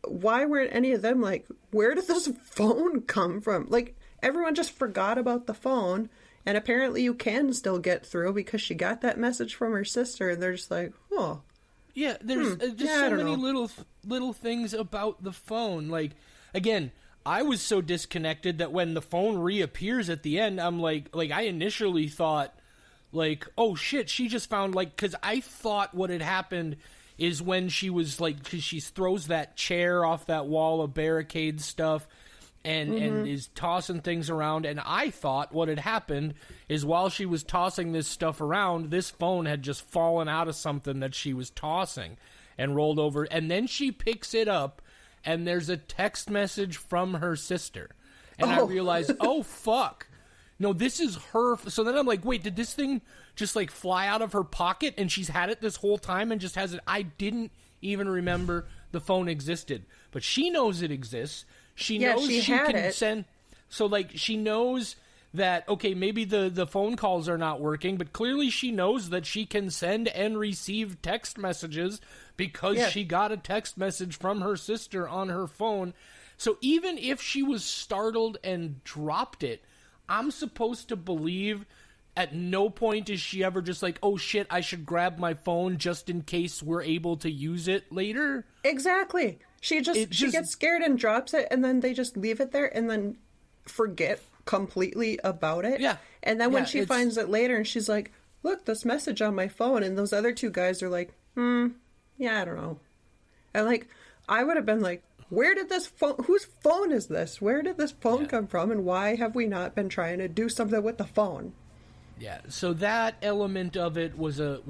why weren't any of them like, where did this phone come from? Like, everyone just forgot about the phone, and apparently you can still get through because she got that message from her sister, and they're just like, oh. Yeah, there's just so many little things about the phone. Like, again, I was so disconnected that when the phone reappears at the end, I'm like I initially thought, like, oh shit, she just found, like, because I thought what had happened is when she was like, because she throws that chair off that wall of barricade stuff and is tossing things around, and I thought what had happened is while she was tossing this stuff around, this phone had just fallen out of something that she was tossing and rolled over, and then she picks it up and there's a text message from her sister, and I realized, oh fuck, no, this is her. So then I'm like, wait, did this thing just like fly out of her pocket and she's had it this whole time and just has it? I didn't even remember the phone existed, but she knows it exists. She knows she can send. So like, she knows that, okay, maybe the phone calls are not working, but clearly she knows that she can send and receive text messages because she got a text message from her sister on her phone. So even if she was startled and dropped it, I'm supposed to believe at no point is she ever just like, oh shit, I should grab my phone just in case we're able to use it later. Exactly. She gets scared and drops it, and then they just leave it there and then forget completely about it. Yeah. And then when she finds it later and she's like, look, this message on my phone, and those other two guys are like, yeah, I don't know. And like, I would have been like, where did this phone, whose phone is this? Where did this phone come from? And why have we not been trying to do something with the phone? Yeah. So that element of it was a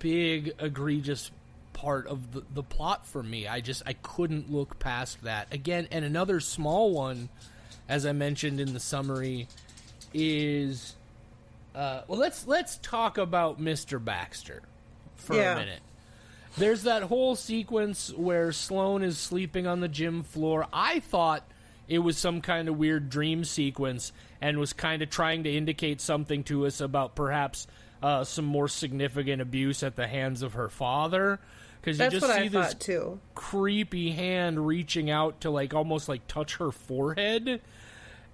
big, egregious part of the plot for me. I couldn't look past that. Again, and another small one, as I mentioned in the summary, is, let's talk about Mr. Baxter for a minute. There's that whole sequence where Sloane is sleeping on the gym floor. I thought it was some kind of weird dream sequence and was kind of trying to indicate something to us about perhaps some more significant abuse at the hands of her father. Because you just see this creepy hand reaching out to like almost like touch her forehead.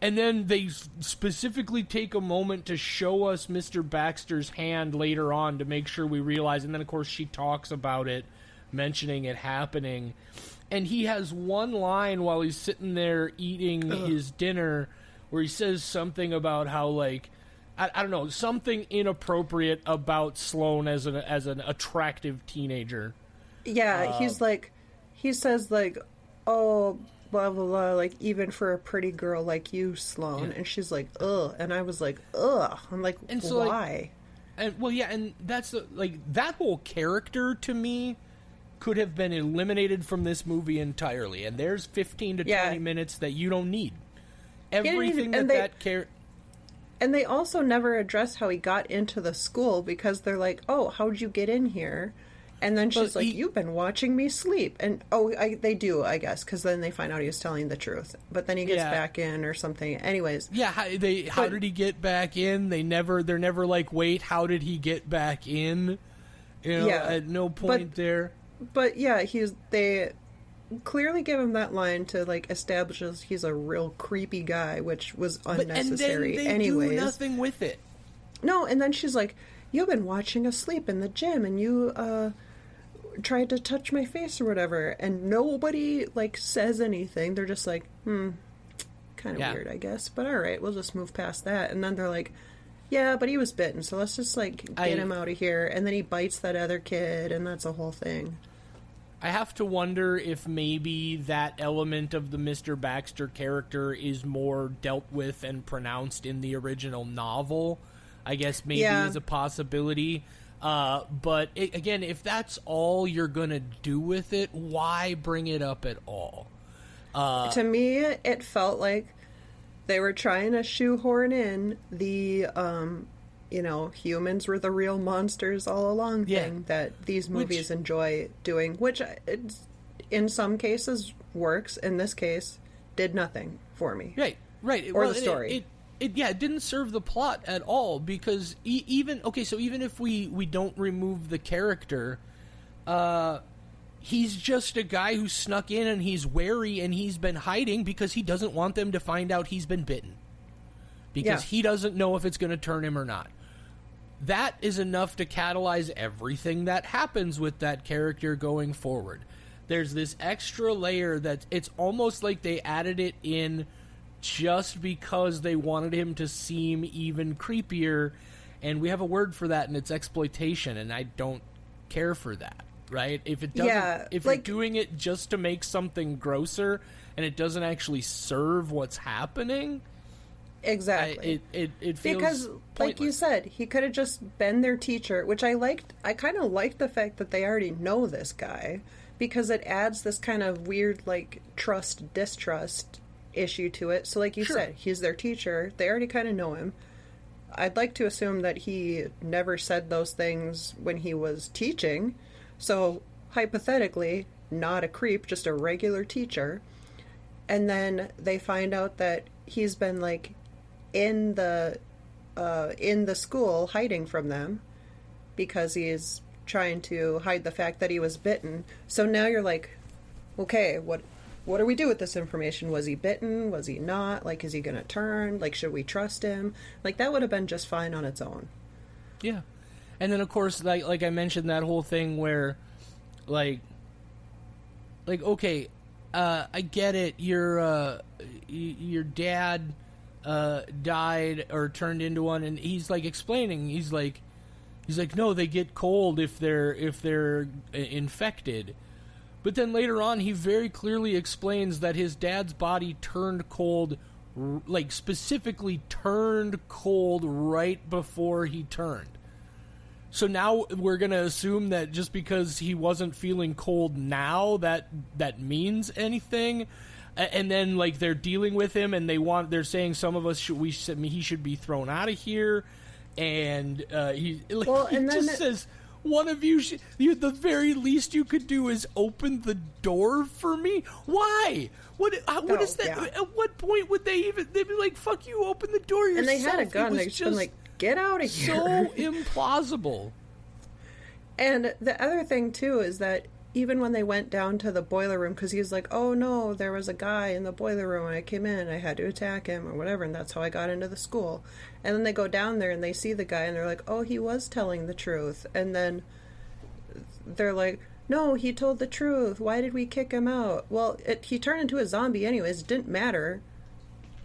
And then they specifically take a moment to show us Mr. Baxter's hand later on to make sure we realize. And then, of course, she talks about it, mentioning it happening. And he has one line while he's sitting there eating his dinner where he says something about how, like, I don't know, something inappropriate about Sloane as an attractive teenager. Yeah, he says, like, oh, blah, blah, blah, like, even for a pretty girl like you, Sloane. Yeah. And she's like, ugh. And I was like, ugh. I'm like, and so, why? Like, and that's, like, that whole character, to me, could have been eliminated from this movie entirely. And there's 15 to 20 minutes that you don't need. Everything that character... And they also never address how he got into the school, because they're like, oh, how'd you get in here? And then she's But like, "You've been watching me sleep." And they do, I guess, because then they find out he was telling the truth. But then he gets back in or something. Anyways, yeah. How did he get back in? They're never like, wait, how did he get back in? You know, at no point there. But yeah, they clearly give him that line to like establish he's a real creepy guy, which was unnecessary. And then they do nothing with it. No, and then she's like, "You've been watching us sleep in the gym, and you tried to touch my face or whatever," and nobody like says anything. They're just like, kind of weird, I guess, but all right, we'll just move past that. And then they're like, "Yeah, but he was bitten, so let's just like get him out of here." And then he bites that other kid, and that's a whole thing. I have to wonder if maybe that element of the Mr. Baxter character is more dealt with and pronounced in the original novel. I guess maybe is a possibility. But again, if that's all you're going to do with it, why bring it up at all? To me, it felt like they were trying to shoehorn in the, humans were the real monsters all along thing that these movies enjoy doing, which in some cases works. In this case, did nothing for me. Right. Or the story. It didn't serve the plot at all, because even if we don't remove the character, he's just a guy who snuck in and he's wary and he's been hiding because he doesn't want them to find out he's been bitten, because he doesn't know if it's going to turn him or not. That is enough to catalyze everything that happens with that character going forward. There's this extra layer that it's almost like they added it in just because they wanted him to seem even creepier, and we have a word for that, and it's exploitation, and I don't care for that, right? If it doesn't, if you're doing it just to make something grosser and it doesn't actually serve what's happening, exactly, it feels because, pointless. like you said, he could have just been their teacher, which I liked. I kind of liked the fact that they already know this guy, because it adds this kind of weird, like, trust-distrust issue to it. So like you said, he's their teacher. They already kind of know him. I'd like to assume that he never said those things when he was teaching. So hypothetically, not a creep, just a regular teacher. And then they find out that he's been like in the school hiding from them because he's trying to hide the fact that he was bitten. So now you're like, okay, what do we do with this information? Was he bitten? Was he not? Like, is he going to turn? Like, should we trust him? Like, that would have been just fine on its own. Yeah. And then, of course, like I mentioned, that whole thing where, like okay, I get it. Your dad died or turned into one, and he's, like, explaining. He's like, no, they get cold if they're infected. But then later on, he very clearly explains that his dad's body turned cold, like specifically turned cold right before he turned. So now we're going to assume that just because he wasn't feeling cold now, that means anything. And then, like, they're dealing with him, and they're saying some of us he should be thrown out of here. And he just says, one of you, the very least you could do is open the door for me. Why? What is that? Yeah. At what point would they'd be like, fuck you, open the door yourself? And they had a gun. They've just been like, get out of here. So implausible. And the other thing, too, is that even when they went down to the boiler room, because he was like, oh, no, there was a guy in the boiler room, and I came in, and I had to attack him, or whatever, and that's how I got into the school. And then they go down there, and they see the guy, and they're like, oh, he was telling the truth. And then they're like, no, he told the truth. Why did we kick him out? Well, he turned into a zombie anyways. It didn't matter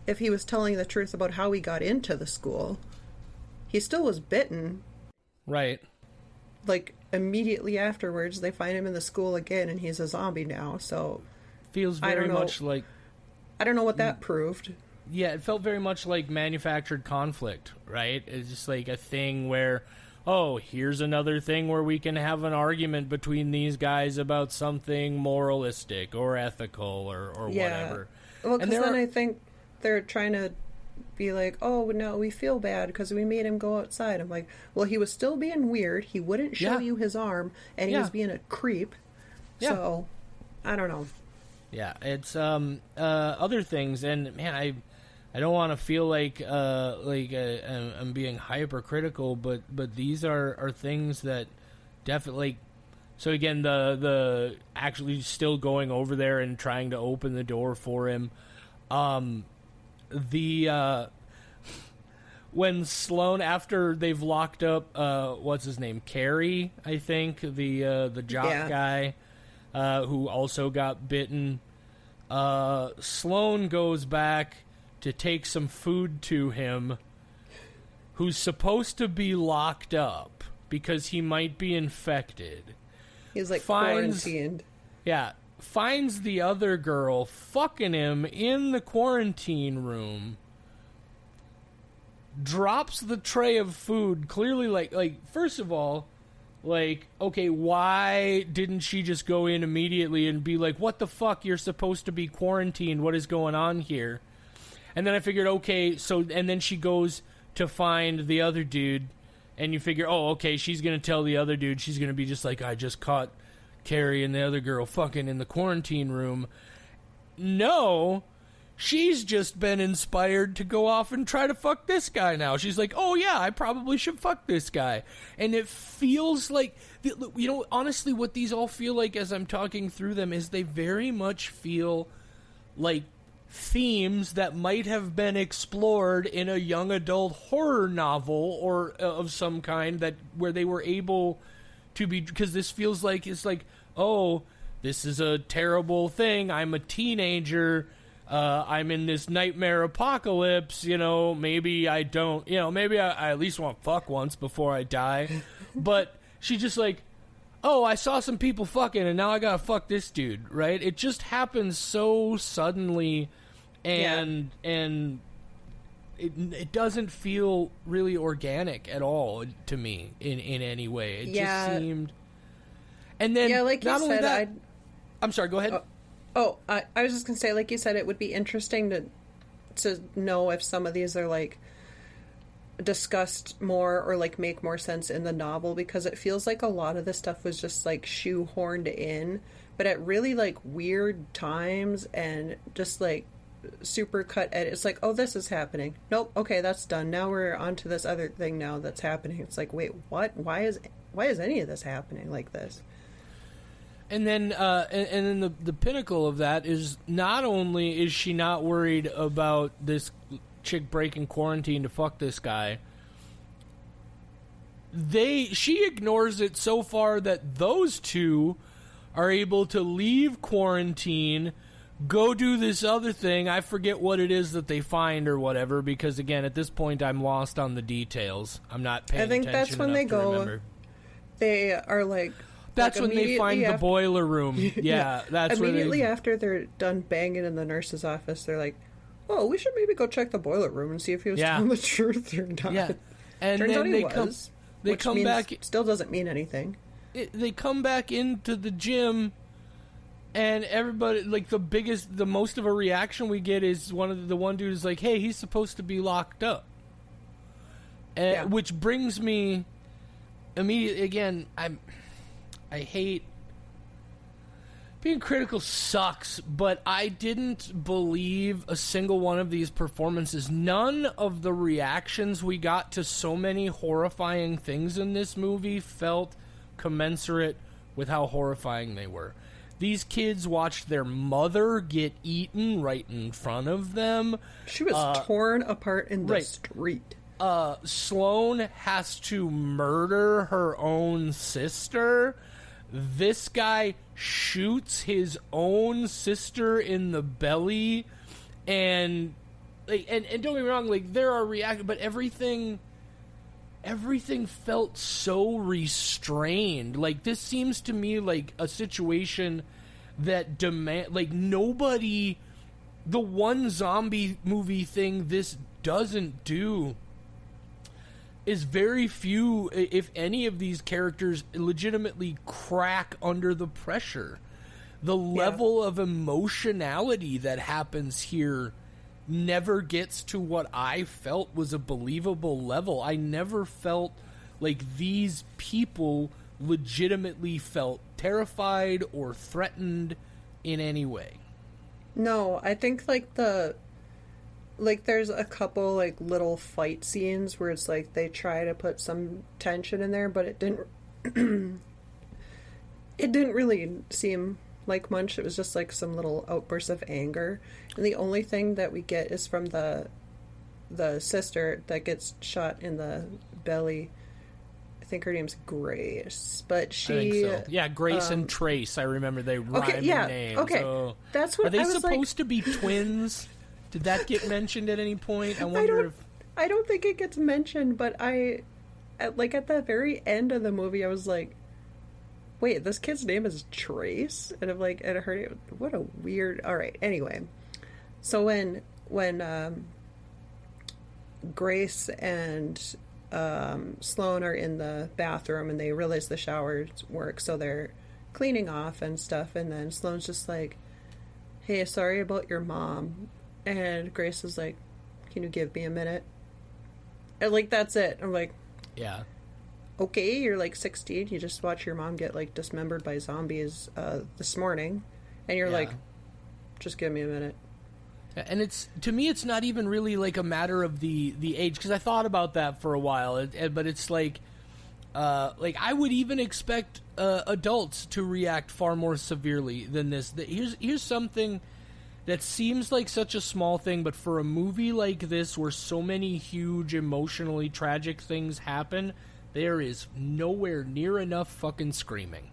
if he was telling the truth about how he got into the school. He still was bitten. Right. Like, immediately afterwards, they find him in the school again, and he's a zombie now, so... Feels very much like... I don't know what that proved. Yeah, it felt very much like manufactured conflict, right? It's just like a thing where, oh, here's another thing where we can have an argument between these guys about something moralistic or ethical or whatever. Well, because then I think they're trying to be like, oh, no, we feel bad because we made him go outside. I'm like, well, he was still being weird. He wouldn't show you his arm, and he was being a creep. Yeah. So, I don't know. Yeah, it's other things, and man, I don't want to feel like I'm being hypercritical, but these are things that definitely. So again, the actually still going over there and trying to open the door for him. When Sloane, after they've locked up, what's his name, Carrie, I think, the jock guy, who also got bitten. Sloane goes back to take some food to him, who's supposed to be locked up because he might be infected. He's like quarantined. Yeah. Finds the other girl fucking him in the quarantine room. Drops the tray of food. Clearly, like first of all, like, okay, why didn't she just go in immediately and be like, what the fuck? You're supposed to be quarantined. What is going on here? And then I figured, okay, so, and then she goes to find the other dude, and you figure, oh, okay, she's going to tell the other dude, she's going to be just like, I just caught Carrie and the other girl fucking in the quarantine room. No, she's just been inspired to go off and try to fuck this guy now. She's like, oh yeah, I probably should fuck this guy. And it feels like, you know, honestly, what these all feel like as I'm talking through them is they very much feel like themes that might have been explored in a young adult horror novel or of some kind, that where they were able to be, because this feels like it's like, oh, this is a terrible thing, I'm a teenager, I'm in this nightmare apocalypse, you know, maybe I don't, you know, maybe I at least want to fuck once before I die. But she just like, oh, I saw some people fucking and now I gotta fuck this dude, right? It just happens so suddenly, and it doesn't feel really organic at all to me in any way. It just seemed. And then, like you said, I'm sorry, go ahead. I was just gonna say, like you said, it would be interesting to know if some of these are like discussed more or like make more sense in the novel, because it feels like a lot of this stuff was just like shoehorned in, but at really like weird times and just like super cut edit. It's like, oh, this is happening. Nope. Okay, that's done. Now we're on to this other thing now that's happening. It's like, wait, what? Why is any of this happening like this? And then, and then the pinnacle of that is not only is she not worried about this chick breaking quarantine to fuck this guy, she ignores it so far that those two are able to leave quarantine, go do this other thing. I forget what it is that they find or whatever, because again, at this point, I'm lost on the details. I'm not paying attention. I think that's when they go. Remember. They are like. That's when they find the boiler room. Yeah, that's immediately after they're done banging in the nurse's office. They're like, "Oh, we should maybe go check the boiler room and see if he was telling the truth or not." Yeah, and turns then out he was. They come back. Still doesn't mean anything. They come back into the gym, and everybody, like, the most of a reaction we get is the one dude is like, "Hey, he's supposed to be locked up," which brings me immediately again. I hate being critical, sucks, but I didn't believe a single one of these performances. None of the reactions we got to so many horrifying things in this movie felt commensurate with how horrifying they were. These kids watched their mother get eaten right in front of them. She was torn apart in the street. Sloane has to murder her own sister. This guy shoots his own sister in the belly, and don't get me wrong, like, there are reactions, but everything felt so restrained. Like, this seems to me like a situation that nobody, the one zombie movie thing this doesn't do is very few, if any, of these characters legitimately crack under the pressure. The level of emotionality that happens here never gets to what I felt was a believable level. I never felt like these people legitimately felt terrified or threatened in any way. No, I think like there's a couple like little fight scenes where it's like they try to put some tension in there, but it didn't it didn't really seem like much. It was just like some little outbursts of anger, and the only thing that we get is from the sister that gets shot in the belly. I think her name's Grace, but she... I think so. Yeah, Grace and Trace. I remember they rhyme names. Okay, so, that's what are they I was supposed to be twins? Did that get mentioned at any point? I wonder if... I don't think it gets mentioned, but at the very end of the movie, I was like, wait, this kid's name is Trace? And I'm like, and I heard it, what a weird... All right, anyway. So when Grace and Sloane are in the bathroom and they realize the showers work, so they're cleaning off and stuff, and then Sloane's just like, hey, sorry about your mom. And Grace is like, can you give me a minute? And like, that's it. I'm like, yeah. Okay, you're like 16, you just watched your mom get like dismembered by zombies this morning, and you're like, just give me a minute. And to me, it's not even really like a matter of the age, because I thought about that for a while, but it's like I would even expect adults to react far more severely than this. Here's something that seems like such a small thing, but for a movie like this where so many huge emotionally tragic things happen, there is nowhere near enough fucking screaming.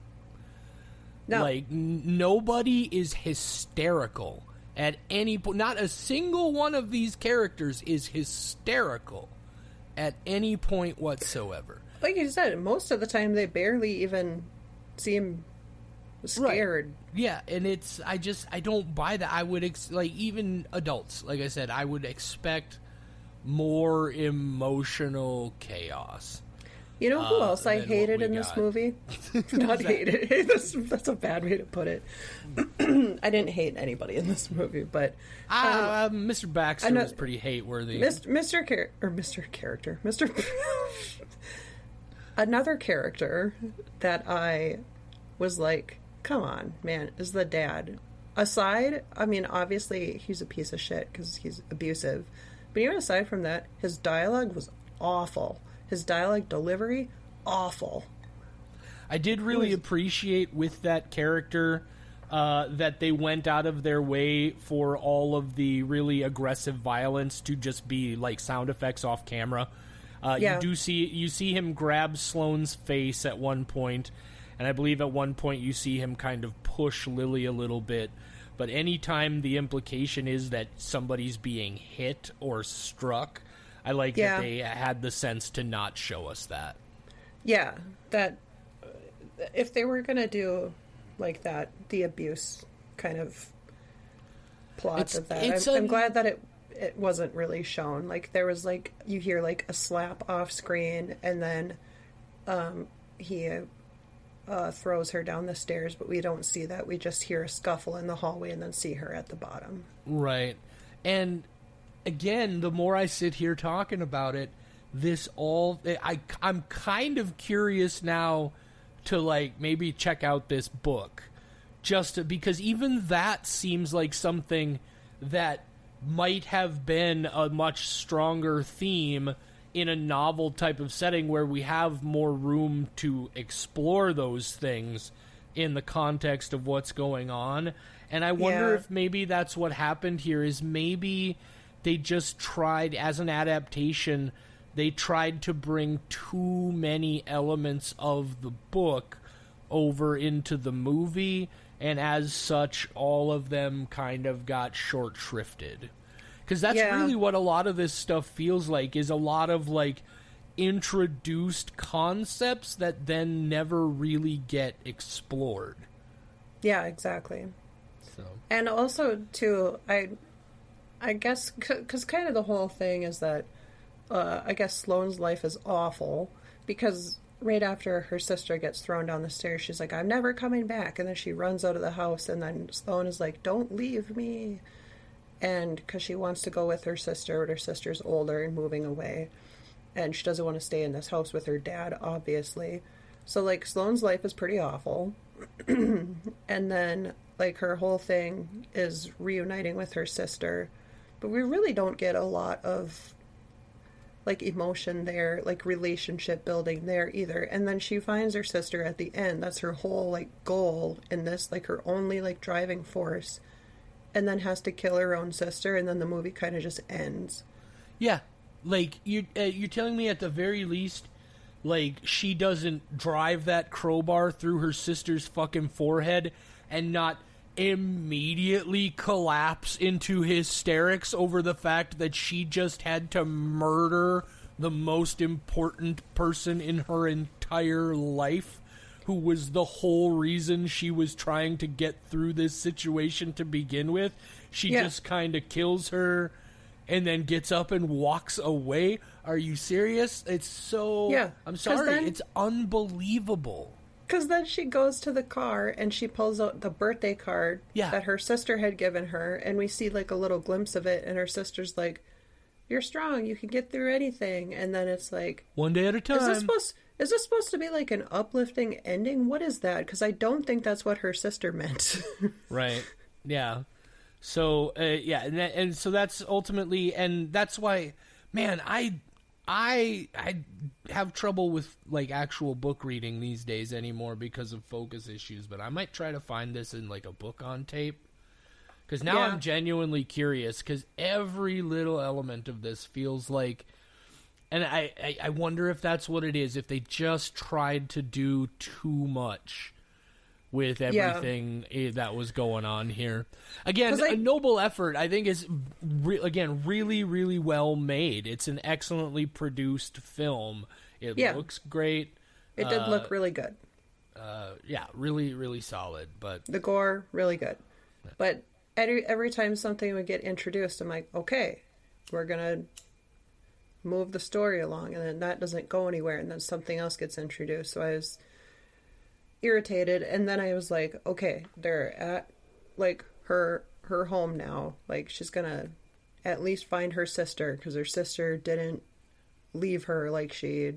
No. Like, nobody is hysterical at any point. Not a single one of these characters is hysterical at any point whatsoever. Like you said, most of the time they barely even seem scared. Right. Yeah, and I don't buy that. I would, even adults, like I said, I would expect more emotional chaos. You know who else I hated in this movie? Not hated. That's a bad way to put it. I didn't hate anybody in this movie, but Mr. Baxter was pretty hate-worthy. Another character that I was like, come on, man, is the dad. Aside, I mean, obviously he's a piece of shit because he's abusive, but even aside from that, his dialogue was awful. His dialogue delivery, awful. I did really appreciate with that character that they went out of their way for all of the really aggressive violence to just be like sound effects off camera. You see him grab Sloane's face at one point, and I believe at one point you see him kind of push Lily a little bit. But anytime the implication is that somebody's being hit or struck, I like that they had the sense to not show us that. Yeah, that if they were going to do like that, the abuse kind of plot of that, I'm glad that it wasn't really shown. Like there was like, you hear like a slap off screen, and then he throws her down the stairs, but we don't see that. We just hear a scuffle in the hallway and then see her at the bottom. Right. And again, the more I sit here talking about it, I'm kind of curious now to like maybe check out this book, because even that seems like something that might have been a much stronger theme in a novel type of setting where we have more room to explore those things in the context of what's going on. And I wonder if maybe that's what happened here, is maybe they just tried, as an adaptation, they tried to bring too many elements of the book over into the movie, and as such, all of them kind of got short-shrifted. Because that's really what a lot of this stuff feels like, is a lot of, like, introduced concepts that then never really get explored. Yeah, exactly. So. And also, too, I guess, because kind of the whole thing is that, I guess Sloane's life is awful, because right after her sister gets thrown down the stairs, she's like, I'm never coming back, and then she runs out of the house, and then Sloane is like, don't leave me. and because she wants to go with her sister, but her sister's older and moving away, and she doesn't want to stay in this house with her dad, obviously. So, like, Sloane's life is pretty awful. And then, like, her whole thing is reuniting with her sister. But we really don't get a lot of, like, emotion there, like, relationship building there either. And then she finds her sister at the end. That's her whole, like, goal in this, like, her only, like, driving force. And then has to kill her own sister, and then the movie kind of just ends. Yeah. Like, you're telling me at the very least, like, she doesn't drive that crowbar through her sister's fucking forehead and not immediately collapse into hysterics over the fact that she just had to murder the most important person in her entire life, who was the whole reason she was trying to get through this situation to begin with. She just kind of kills her and then gets up and walks away. Are you serious? It's so... Yeah. I'm sorry. It's unbelievable. Because then she goes to the car and she pulls out the birthday card that her sister had given her, and we see, like, a little glimpse of it, and her sister's like, "You're strong. You can get through anything." And then it's like... One day at a time. Is this supposed to be, like, an uplifting ending? What is that? Because I don't think that's what her sister meant. Right. Yeah. So, and so that's ultimately, and that's why, man, I have trouble with, like, actual book reading these days anymore because of focus issues, but I might try to find this in, like, a book on tape, because now I'm genuinely curious, because every little element of this feels like, and I wonder if that's what it is, if they just tried to do too much with everything that was going on here. Again, a noble effort, I think, is, really, really well made. It's an excellently produced film. It looks great. It did look really good. Really, really solid. But the gore, really good. But every time something would get introduced, I'm like, okay, we're going to move the story along, and then that doesn't go anywhere, and then something else gets introduced. So I was irritated, and then I was like, okay, they're at, like, her home now. Like, she's gonna at least find her sister, because her sister didn't leave her like she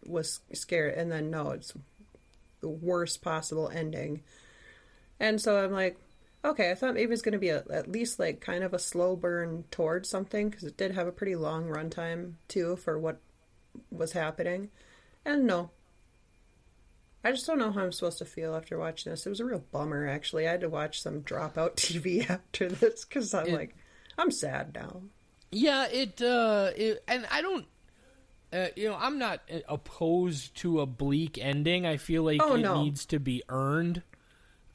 was scared. And then no, it's the worst possible ending. And so I'm like, okay, I thought maybe it's gonna be at least, like, kind of a slow burn towards something, because it did have a pretty long runtime too for what was happening. And no, I just don't know how I'm supposed to feel after watching this. It was a real bummer, actually. I had to watch some dropout TV after this, because I'm sad now. Yeah, and I don't, I'm not opposed to a bleak ending. I feel like needs to be earned.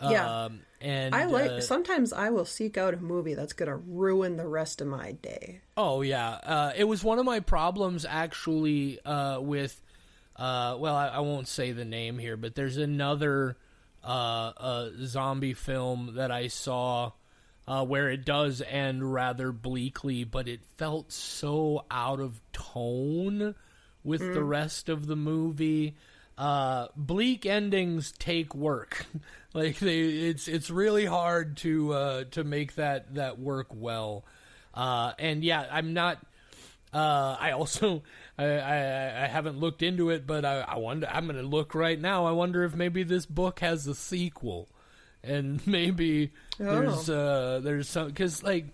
Yeah. And sometimes I will seek out a movie that's going to ruin the rest of my day. Oh, yeah. It was one of my problems, actually, with... I won't say the name here, but there's another zombie film that I saw where it does end rather bleakly, but it felt so out of tone with the rest of the movie. Bleak endings take work. Like, it's really hard to make that work well. And yeah, I'm not. I also I haven't looked into it, but I wonder. I'm going to look right now. I wonder if maybe this book has a sequel, and maybe there's some, because, like,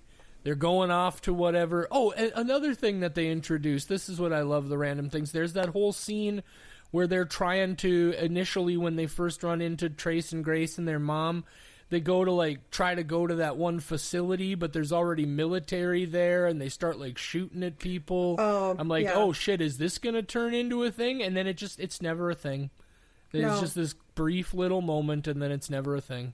they're going off to whatever. Oh, and another thing that they introduced. This is what I love, the random things. There's that whole scene where they're trying to, initially when they first run into Trace and Grace and their mom, they go to, like, try to go to that one facility, but there's already military there, and they start, like, shooting at people. I'm like, oh shit, is this gonna turn into a thing? And then it's never a thing. It's just this brief little moment, and then it's never a thing.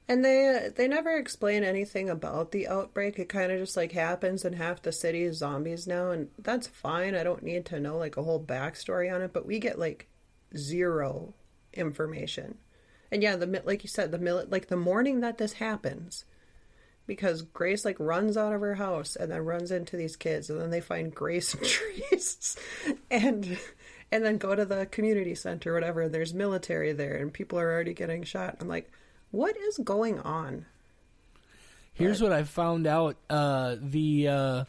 And they never explain anything about the outbreak. It kind of just, like, happens, and half the city is zombies now, and that's fine. I don't need to know, like, a whole backstory on it, but we get, like, zero information. And yeah, like you said, the morning that this happens, because Grace, like, runs out of her house and then runs into these kids, and then they find Grace and Trace, and then go to the community center or whatever, and there's military there, and people are already getting shot. I'm like, what is going on? Here's what I found out. So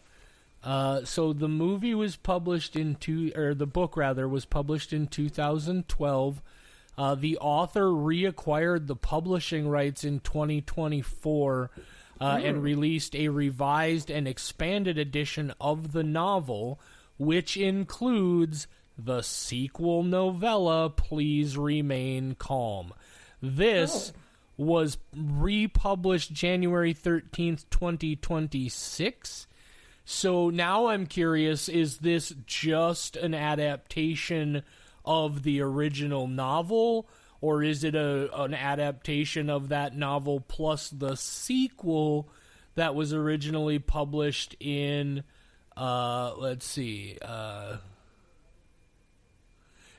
the movie was published the book rather was published in 2012. The author reacquired the publishing rights in 2024 and released a revised and expanded edition of the novel, which includes the sequel novella, Please Remain Calm. This was republished January 13th, 2026. So now I'm curious, is this just an adaptation of the original novel, or is it an adaptation of that novel plus the sequel that was originally published in, let's see,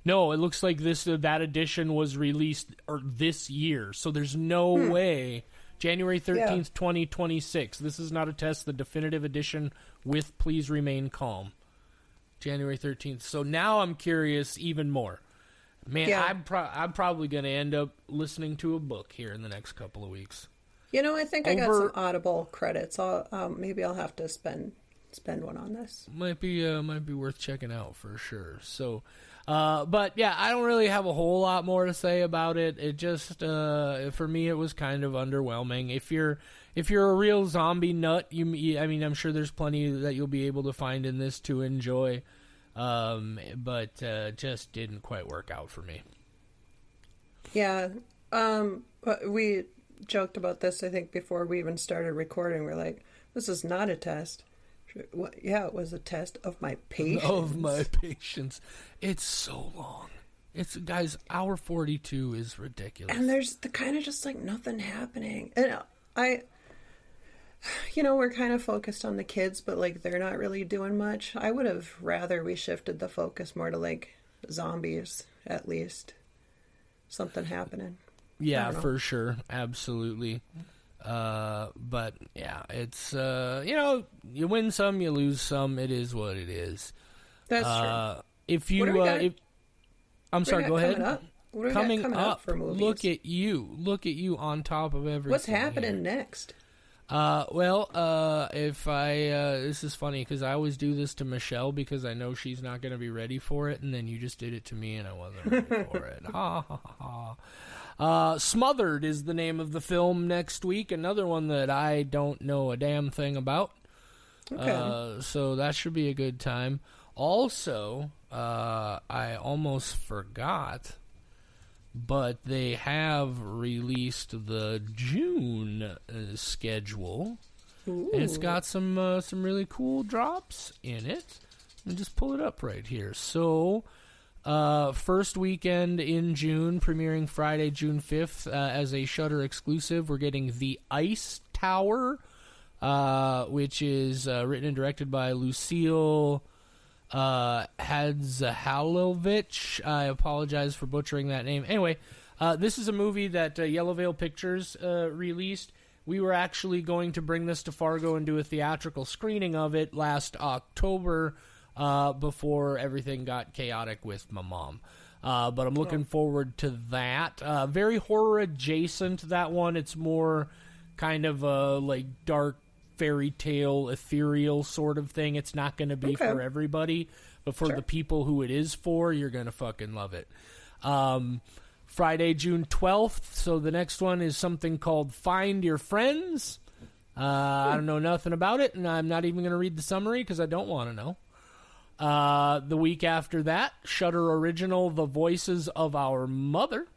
no, it looks like that edition was released this year, so there's no way. January 13th, 2026. This is not a test. The definitive edition with Please Remain Calm. January 13th. So now I'm curious even more. Man, I'm probably going to end up listening to a book here in the next couple of weeks. You know, I think I got some Audible credits. Maybe I'll have to spend one on this. Might be worth checking out for sure. So, but yeah, I don't really have a whole lot more to say about it. It just, for me, it was kind of underwhelming. If you're a real zombie nut, I mean, I'm sure there's plenty that you'll be able to find in this to enjoy. But just didn't quite work out for me. Yeah. But we joked about this, I think, before we even started recording. We're like, this is not a test. Yeah, it was a test of my patience. Of my patience. It's so long. Guys, hour 42 is ridiculous. And there's the kind of just like nothing happening. And we're kind of focused on the kids, but like they're not really doing much. I would have rather we shifted the focus more to like zombies, at least. Something happening. Yeah, for sure. Absolutely. But yeah, it's, you win some, you lose some. It is what it is. That's true. If you, I'm sorry, go ahead. Coming up for movies? Look at you on top of everything. What's happening next? This is funny because I always do this to Michelle because I know she's not going to be ready for it, and then you just did it to me and I wasn't ready for it. Ha ha ha. Smothered is the name of the film next week. Another one that I don't know a damn thing about. Okay. So that should be a good time. Also, I almost forgot, but they have released the June schedule. Ooh. And it's got some really cool drops in it. Let me just pull it up right here. So, first weekend in June, premiering Friday, June 5th, as a Shudder exclusive, we're getting The Ice Tower, which is written and directed by Lucille Hadzihalovic. I apologize for butchering that name. Anyway, this is a movie that Yellow Veil Pictures released. We were actually going to bring this to Fargo and do a theatrical screening of it last October before everything got chaotic with my mom. But I'm looking forward to that. Very horror adjacent, that one. It's more kind of a like dark fairy tale, ethereal sort of thing. It's not going to be for everybody, but for the people who it is for, you're going to fucking love it. Friday, June 12th. So the next one is something called Find Your Friends. I don't know nothing about it, and I'm not even going to read the summary because I don't want to know. The week after that, Shudder original, The Voices of Our Mother.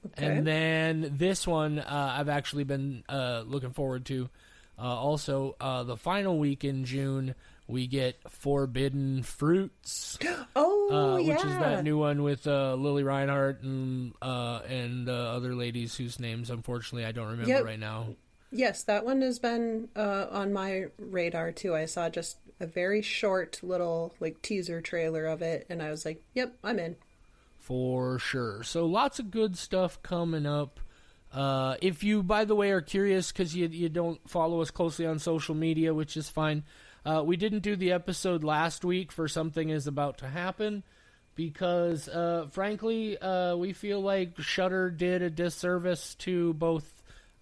Okay. And then this one I've actually been looking forward to. Also, the final week in June, we get Forbidden Fruits. Which is that new one with Lily Reinhart and other ladies whose names, unfortunately, I don't remember right now. Yes, that one has been on my radar, too. I saw just a very short little like teaser trailer of it, and I was like, yep, I'm in. For sure. So lots of good stuff coming up. If you, by the way, are curious because you don't follow us closely on social media, which is fine, we didn't do the episode last week for Something Is About to Happen because, frankly, we feel like Shudder did a disservice to both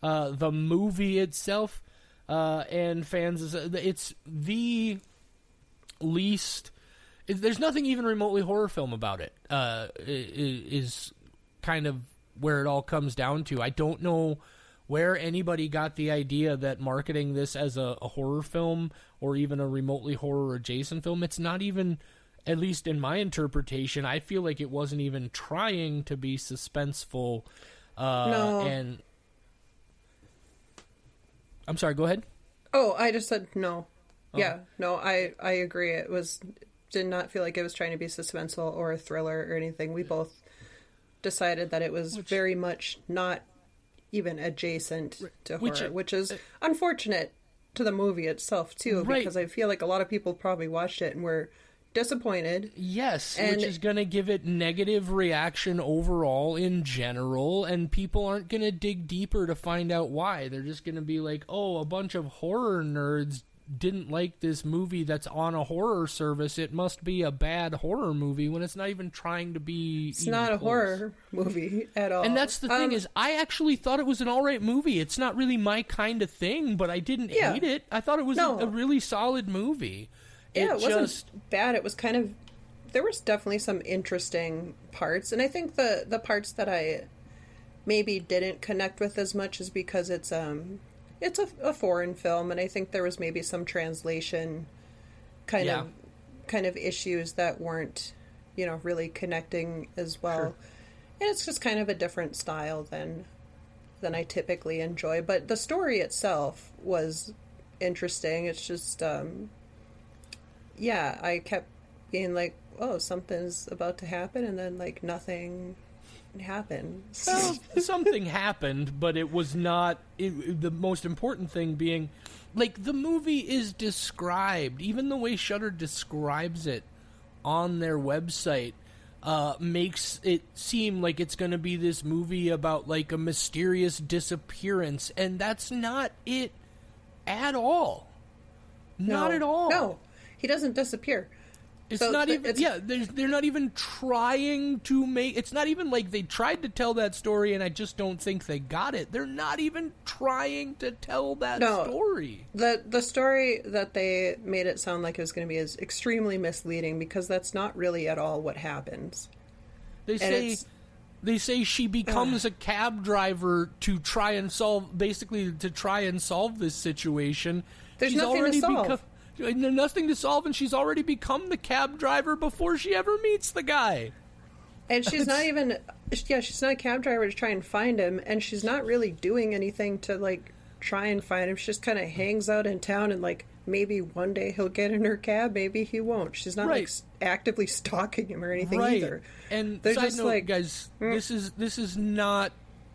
the movie itself, and fans, it's the least. There's nothing even remotely horror film about it. Is kind of where it all comes down to. I don't know where anybody got the idea that marketing this as a horror film or even a remotely horror adjacent film, it's not even, at least in my interpretation, I feel like it wasn't even trying to be suspenseful. No. And I'm sorry, go ahead. Oh, I just said no. Oh. Yeah, no, I agree. It did not feel like it was trying to be suspenseful or a thriller or anything. We both decided that it was very much not even adjacent to horror, which is unfortunate to the movie itself too, because I feel like a lot of people probably watched it and were disappointed. Yes, which is going to give it negative reaction overall in general, and people aren't going to dig deeper to find out why. They're just going to be like, oh, a bunch of horror nerds didn't like this movie that's on a horror service. It must be a bad horror movie, when it's not even trying to be. It's not a horror movie at all. And that's the thing is, I actually thought it was an alright movie. It's not really my kind of thing, but I didn't hate it. I thought it was a really solid movie. Yeah, it wasn't bad. It was kind of, there was definitely some interesting parts, and I think the parts that I maybe didn't connect with as much is because it's a foreign film, and I think there was maybe some translation kind of issues that weren't, really connecting as well. Sure. And it's just kind of a different style than I typically enjoy. But the story itself was interesting. It's just, I kept being like, oh, something's about to happen, and then like nothing happened. Well, something happened, but it was not the most important thing being, like, the movie is described, even the way Shudder describes it on their website, makes it seem like it's going to be this movie about like a mysterious disappearance, and that's not it at all. Not at all. No, he doesn't disappear. It's not even, they're not even trying to make, it's not even like they tried to tell that story and I just don't think they got it. They're not even trying to tell that story. The story that they made it sound like it was going to be is extremely misleading, because that's not really at all what happens. They say she becomes a cab driver to try and solve this situation. There's nothing to solve. Nothing to solve, and she's already become the cab driver before she ever meets the guy. And she's not even, she's not a cab driver to try and find him, and she's not really doing anything to, like, try and find him. She just kind of hangs out in town, and, like, maybe one day he'll get in her cab, maybe he won't. She's not, like, actively stalking him or anything either. And side note, like, guys, this is not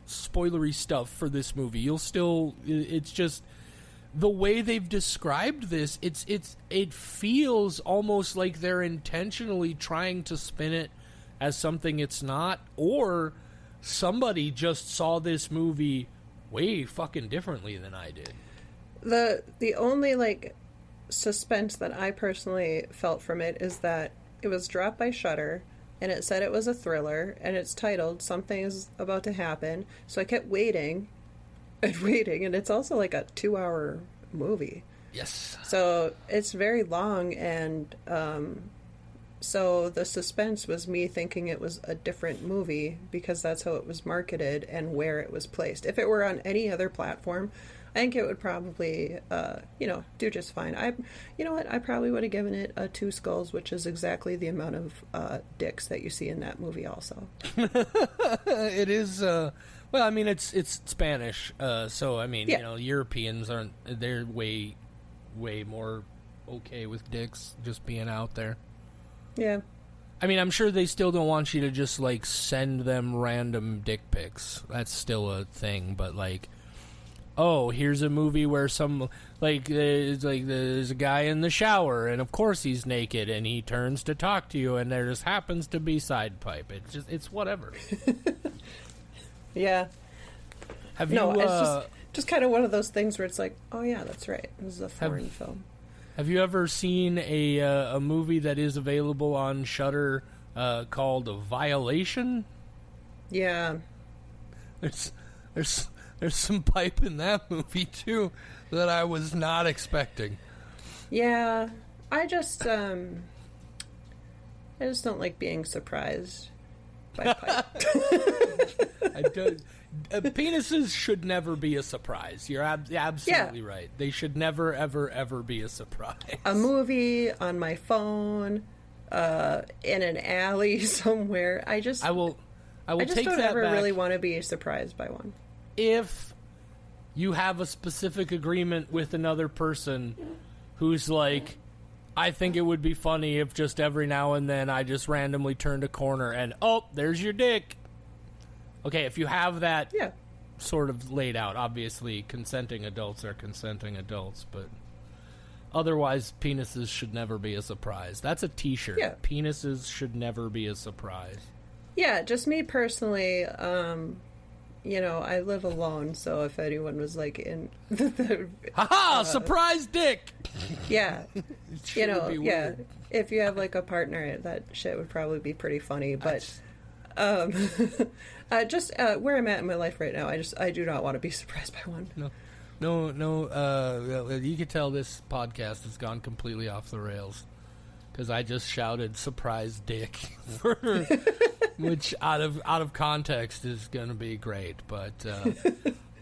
spoilery stuff for this movie. It's just the way they've described this, it feels almost like they're intentionally trying to spin it as something it's not, or somebody just saw this movie way fucking differently than I did. The only, like, suspense that I personally felt from it is that it was dropped by Shudder, and it said it was a thriller, and it's titled Something is About to Happen, so I kept waiting, and it's also like a 2-hour movie. Yes. So it's very long, and so the suspense was me thinking it was a different movie because that's how it was marketed and where it was placed. If it were on any other platform, I think it would probably, do just fine. I probably would have given it a 2 skulls, which is exactly the amount of dicks that you see in that movie also. It is, well, I mean, it's Spanish, so, I mean, Europeans they're way, way more okay with dicks just being out there. Yeah. I mean, I'm sure they still don't want you to just, like, send them random dick pics. That's still a thing, but, like, oh, here's a movie where there's a guy in the shower, and of course he's naked, and he turns to talk to you, and there just happens to be side pipe. It's whatever. Yeah. It's just kind of one of those things where it's like, oh yeah, that's right. This is a foreign film. Have you ever seen a movie that is available on Shudder called Violation? Yeah. There's There's some pipe in that movie too that I was not expecting. Yeah, I just don't like being surprised by pipe. I don't. Penises should never be a surprise. You're absolutely right. They should never, ever, ever be a surprise. A movie on my phone, in an alley somewhere. I will just take don't that ever back. really want to be surprised by one. If you have a specific agreement with another person who's like, I think it would be funny if just every now and then I just randomly turned a corner and, oh, there's your dick. Okay, if you have that sort of laid out, obviously consenting adults are consenting adults, but otherwise penises should never be a surprise. That's a t-shirt. Yeah. Penises should never be a surprise. Yeah, just me personally, I live alone, so if anyone was like in Ha-ha! Surprise dick! Yeah. Would be weird. If you have like a partner, that shit would probably be pretty funny, but just where I'm at in my life right now, I do not want to be surprised by one. No. You could tell this podcast has gone completely off the rails because I just shouted "surprise dick," which out of context is going to be great. But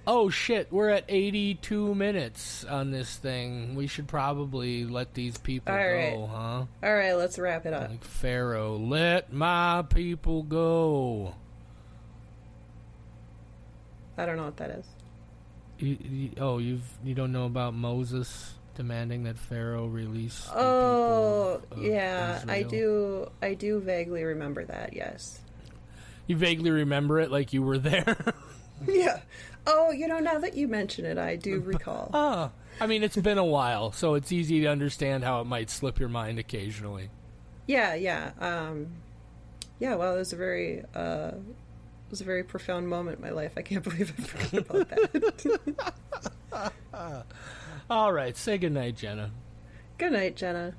oh shit, we're at 82 minutes on this thing. We should probably let these people go, huh? All right, let's wrap it up. Like Pharaoh, let my people go. I don't know what that is. You don't know about Moses demanding that Pharaoh release the Oh, people of yeah, Israel? I do vaguely remember that, yes. You vaguely remember it like you were there? Yeah. Oh, now that you mention it, I do recall. I mean, it's been a while, so it's easy to understand how it might slip your mind occasionally. Yeah. Well, it was a very profound moment in my life. I can't believe I forgot about that. All right, say goodnight, Jenna. Good night, Jenna.